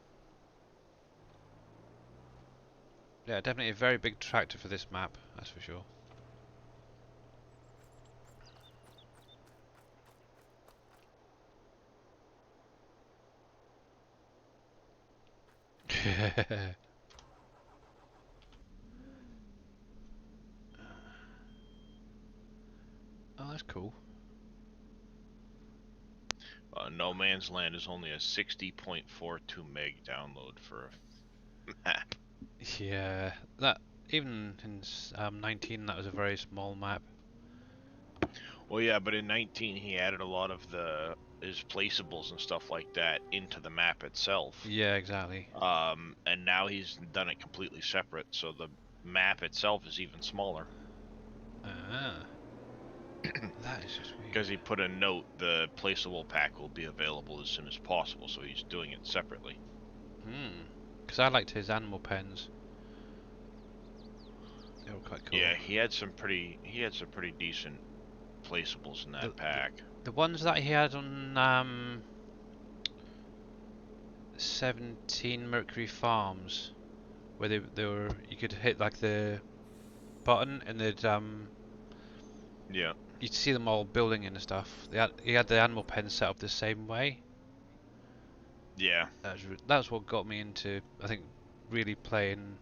Yeah, definitely a very big tractor for this map, that's for sure. Oh, that's cool. No Man's Land is only a 60.42 meg download for a map. Yeah, that even in 19 that was a very small map. Well, yeah, but in 19 he added a lot of his placeables and stuff like that into the map itself. Yeah, exactly. And now he's done it completely separate, so the map itself is even smaller. Ah. That is just weird. Because he put a note, the placeable pack will be available as soon as possible, so he's doing it separately. Because I liked his animal pens. They were quite cool. Yeah, he had some pretty decent placeables in that pack. The ones that he had on 17 Mercury Farms, where they were, you could hit like the button and they'd Yeah. you'd see them all building and stuff. You had the animal pen set up the same way. Yeah. That's what got me into, I think, really playing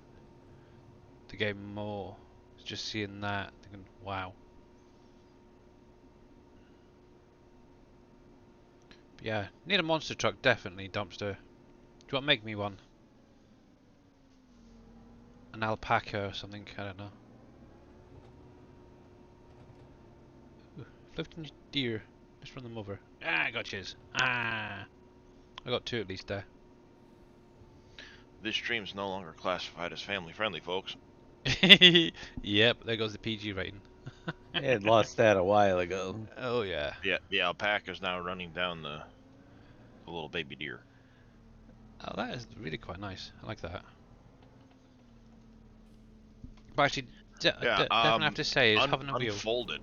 the game more. Just seeing that, thinking, wow. But yeah, need a monster truck, definitely, dumpster. Do you want to make me one? An alpaca or something, I don't know. Ooh, floating deer. Let's run them over. Ah, I got yous. Ah. I got 2 at least there. This stream's no longer classified as family friendly, folks. Yep, there goes the PG rating. It lost that a while ago. Oh yeah. Yeah, the alpaca's now running down the little baby deer. Oh, that is really quite nice. I like that. But actually, definitely have to say, is having a wheel. Unfold it.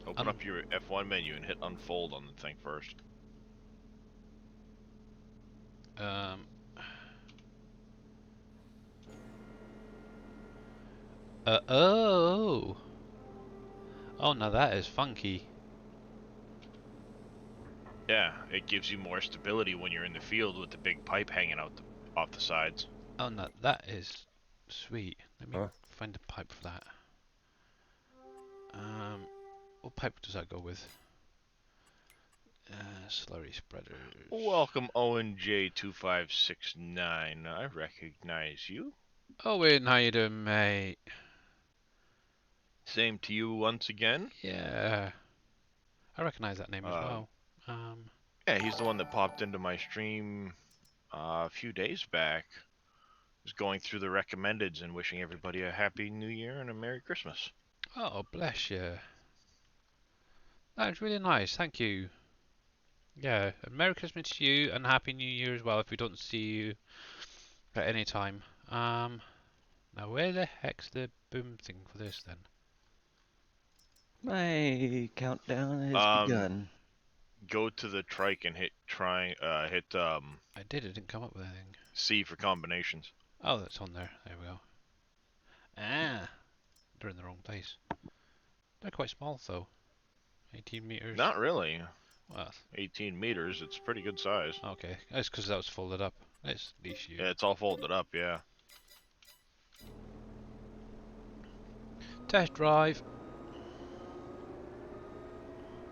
Open Un- up your F1 menu and hit unfold on the thing first. Oh. Oh, now that is funky. Yeah, it gives you more stability when you're in the field with the big pipe hanging out off the sides. Oh, no, that is sweet. Let me Huh? find a pipe for that. What pipe does that go with? Slurry spreaders. Welcome, Owen J2569. I recognize you. Owen, how you doing, mate? Same to you once again. Yeah. I recognize that name as well. Yeah, he's the one that popped into my stream a few days back. Was going through the recommendeds and wishing everybody a happy New Year and a Merry Christmas. Oh, bless you. That's really nice, thank you. Yeah, and Merry Christmas to you and Happy New Year as well if we don't see you at any time. Now where the heck's the boom thing for this then? My countdown has begun. Go to the trike and hit I did, it didn't come up with anything. C for combinations. Oh, that's on there. There we go. Ah, they're in the wrong place. They're quite small though. 18 meters. Not really. Well, 18 meters, it's pretty good size. okay. That's because that was folded up. Let's leash you. Yeah, it's all folded up, yeah. Test drive.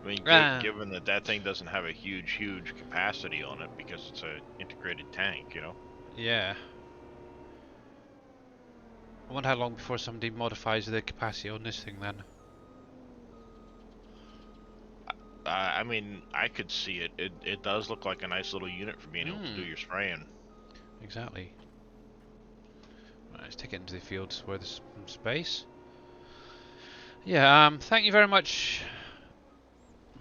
I mean, given that that thing doesn't have a huge capacity on it because it's an integrated tank, you know? Yeah. I wonder how long before somebody modifies the capacity on this thing then. I mean, I could see it. It does look like a nice little unit for being able to do your spraying. Exactly. Right, let's take it into the fields where there's some space. Yeah, thank you very much.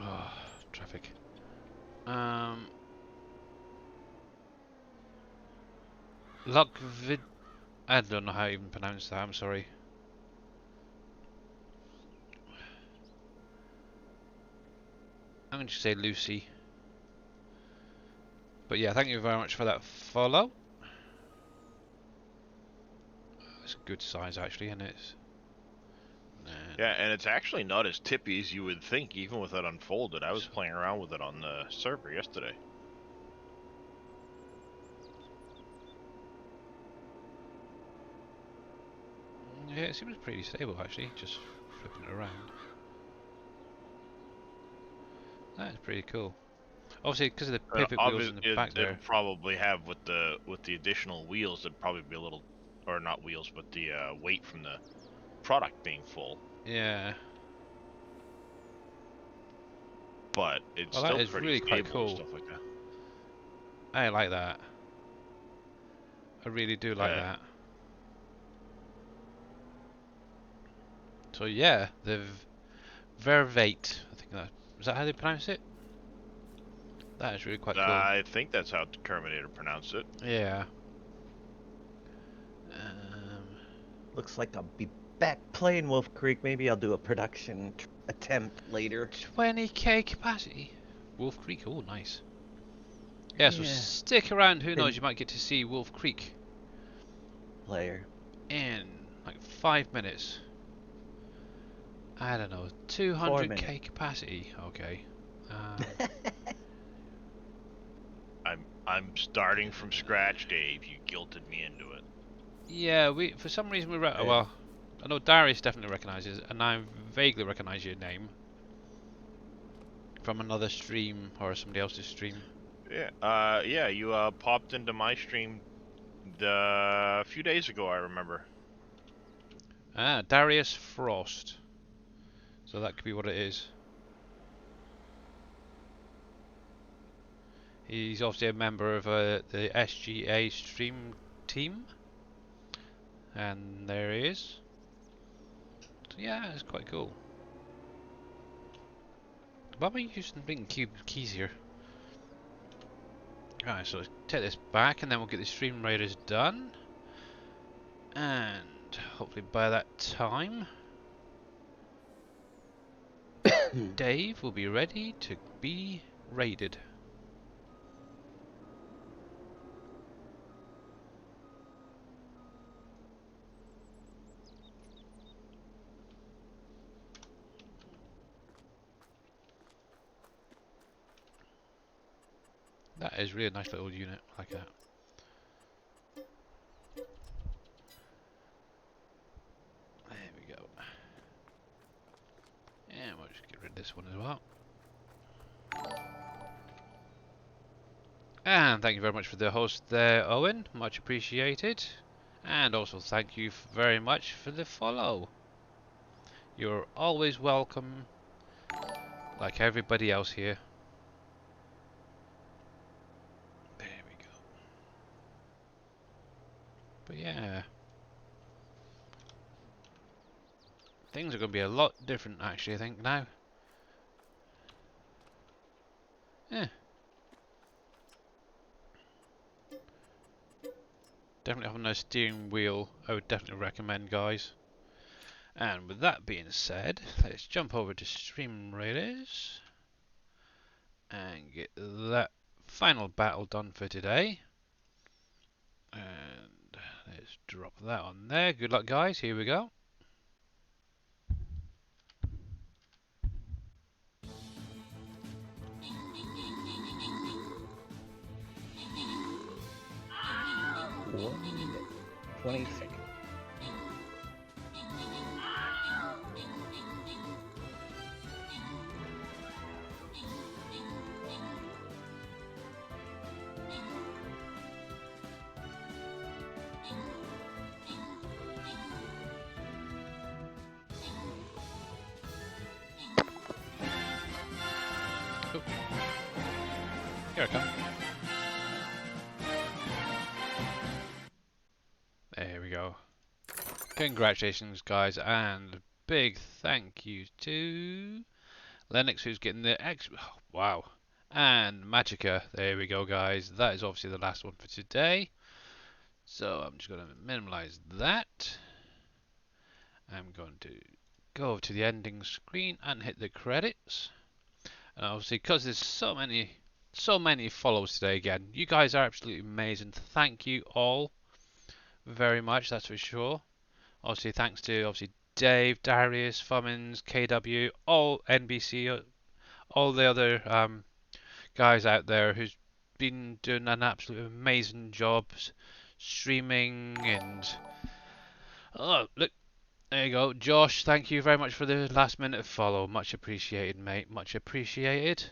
Oh, traffic. Luckvid. I don't know how to even pronounce that, I'm sorry. I'm going to say Lucy. But yeah, thank you very much for that follow. It's a good size actually, isn't it? Yeah, and it's actually not as tippy as you would think, even with it unfolded. I was playing around with it on the server yesterday. Yeah, it seems pretty stable actually, just flipping it around. That is pretty cool. Obviously, because of the pivot wheels in the back there. It'd probably have with the additional wheels, it'd probably be a little, or not wheels, but the weight from the product being full. Yeah. But it's Well, still that is pretty really stable quite cool. and stuff like that. I like that. I really do like that. So yeah, the Vervate. I think is that how they pronounce it? That is really quite cool. I think that's how Terminator pronounced it. Yeah. Looks like I'll be back playing Wolf Creek. Maybe I'll do a production attempt later. 20k capacity. Wolf Creek. Oh, nice. Yeah, so stick around. Who knows? You might get to see Wolf Creek. player. in like 5 minutes. I don't know, 4 200k minutes. capacity. Okay. I'm starting from scratch, Dave. You guilted me into it. Yeah, we for some reason well, I know Darius definitely recognises, and I vaguely recognise your name from another stream or somebody else's stream. Yeah. Yeah. You popped into my stream a few days ago. I remember. Darius Frost. So that could be what it is. He's obviously a member of the SGA stream team, and there he is. So yeah, it's quite cool. Why am I using blinking keys here? Alright, so let's take this back and then we'll get the stream raiders done. And hopefully by that time, Dave will be ready to be raided. That is really a nice little unit, I like that. There we go. And we'll just get rid of this one as well. And thank you very much for the host there, Owen. Much appreciated. And also thank you very much for the follow. You're always welcome, like everybody else here. There we go. But yeah, things are going to be a lot different actually, I think, now. Yeah. Definitely having a steering wheel, I would definitely recommend, guys. And with that being said, let's jump over to Stream Raiders and get that final battle done for today. And let's drop that on there. Good luck, guys. Here we go. One minute, 20 seconds. Oh. Here I come. There we go. Congratulations, guys, and a big thank you to Lennox, who's getting the oh, wow, and Magica. There we go, guys. That is obviously the last one for today. So I'm just going to minimize that. I'm going to go over to the ending screen and hit the credits. And obviously, because there's so many follows today, again, you guys are absolutely amazing. Thank you all very much, that's for sure. Obviously, thanks to Dave, Darius, Fummins, KW, all NBC, all the other guys out there who's been doing an absolute amazing job streaming. And oh, look, there you go, Josh. Thank you very much for the last minute follow. Much appreciated, mate. Much appreciated.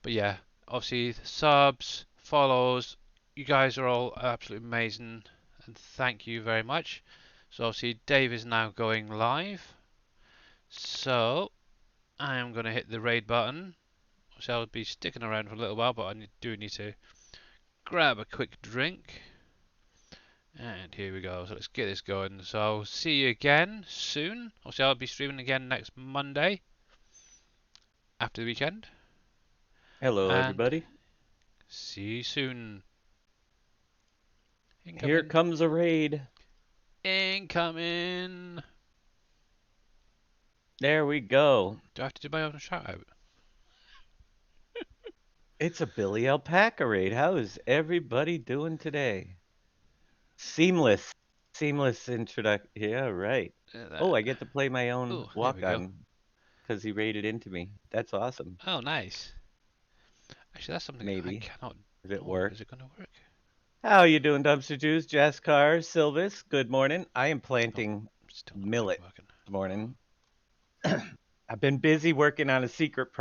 But yeah, obviously subs, follows, you guys are all absolutely amazing, and thank you very much. So obviously Dave is now going live. So I am going to hit the raid button. So I'll be sticking around for a little while, but I do need to grab a quick drink. And here we go. So let's get this going. So I'll see you again soon. Obviously I'll be streaming again next Monday after the weekend. Hello, And everybody. see you soon. Incoming. Here comes a raid. Incoming. There we go. Do I have to do my own shout out? It's a Billy Alpaca raid. How is everybody doing today? Seamless. seamless introduction. Yeah, right. Oh, I get to play my own Ooh, there we walk go. on because he raided into me. That's awesome. Oh, nice. Actually, that's something I Maybe. cannot. If it Oh, works. is it going to work? How you doing, Dumpster Juice? Jaskar, Silvis, good morning. I am planting Still not quite millet working. this morning. I've been busy working on a secret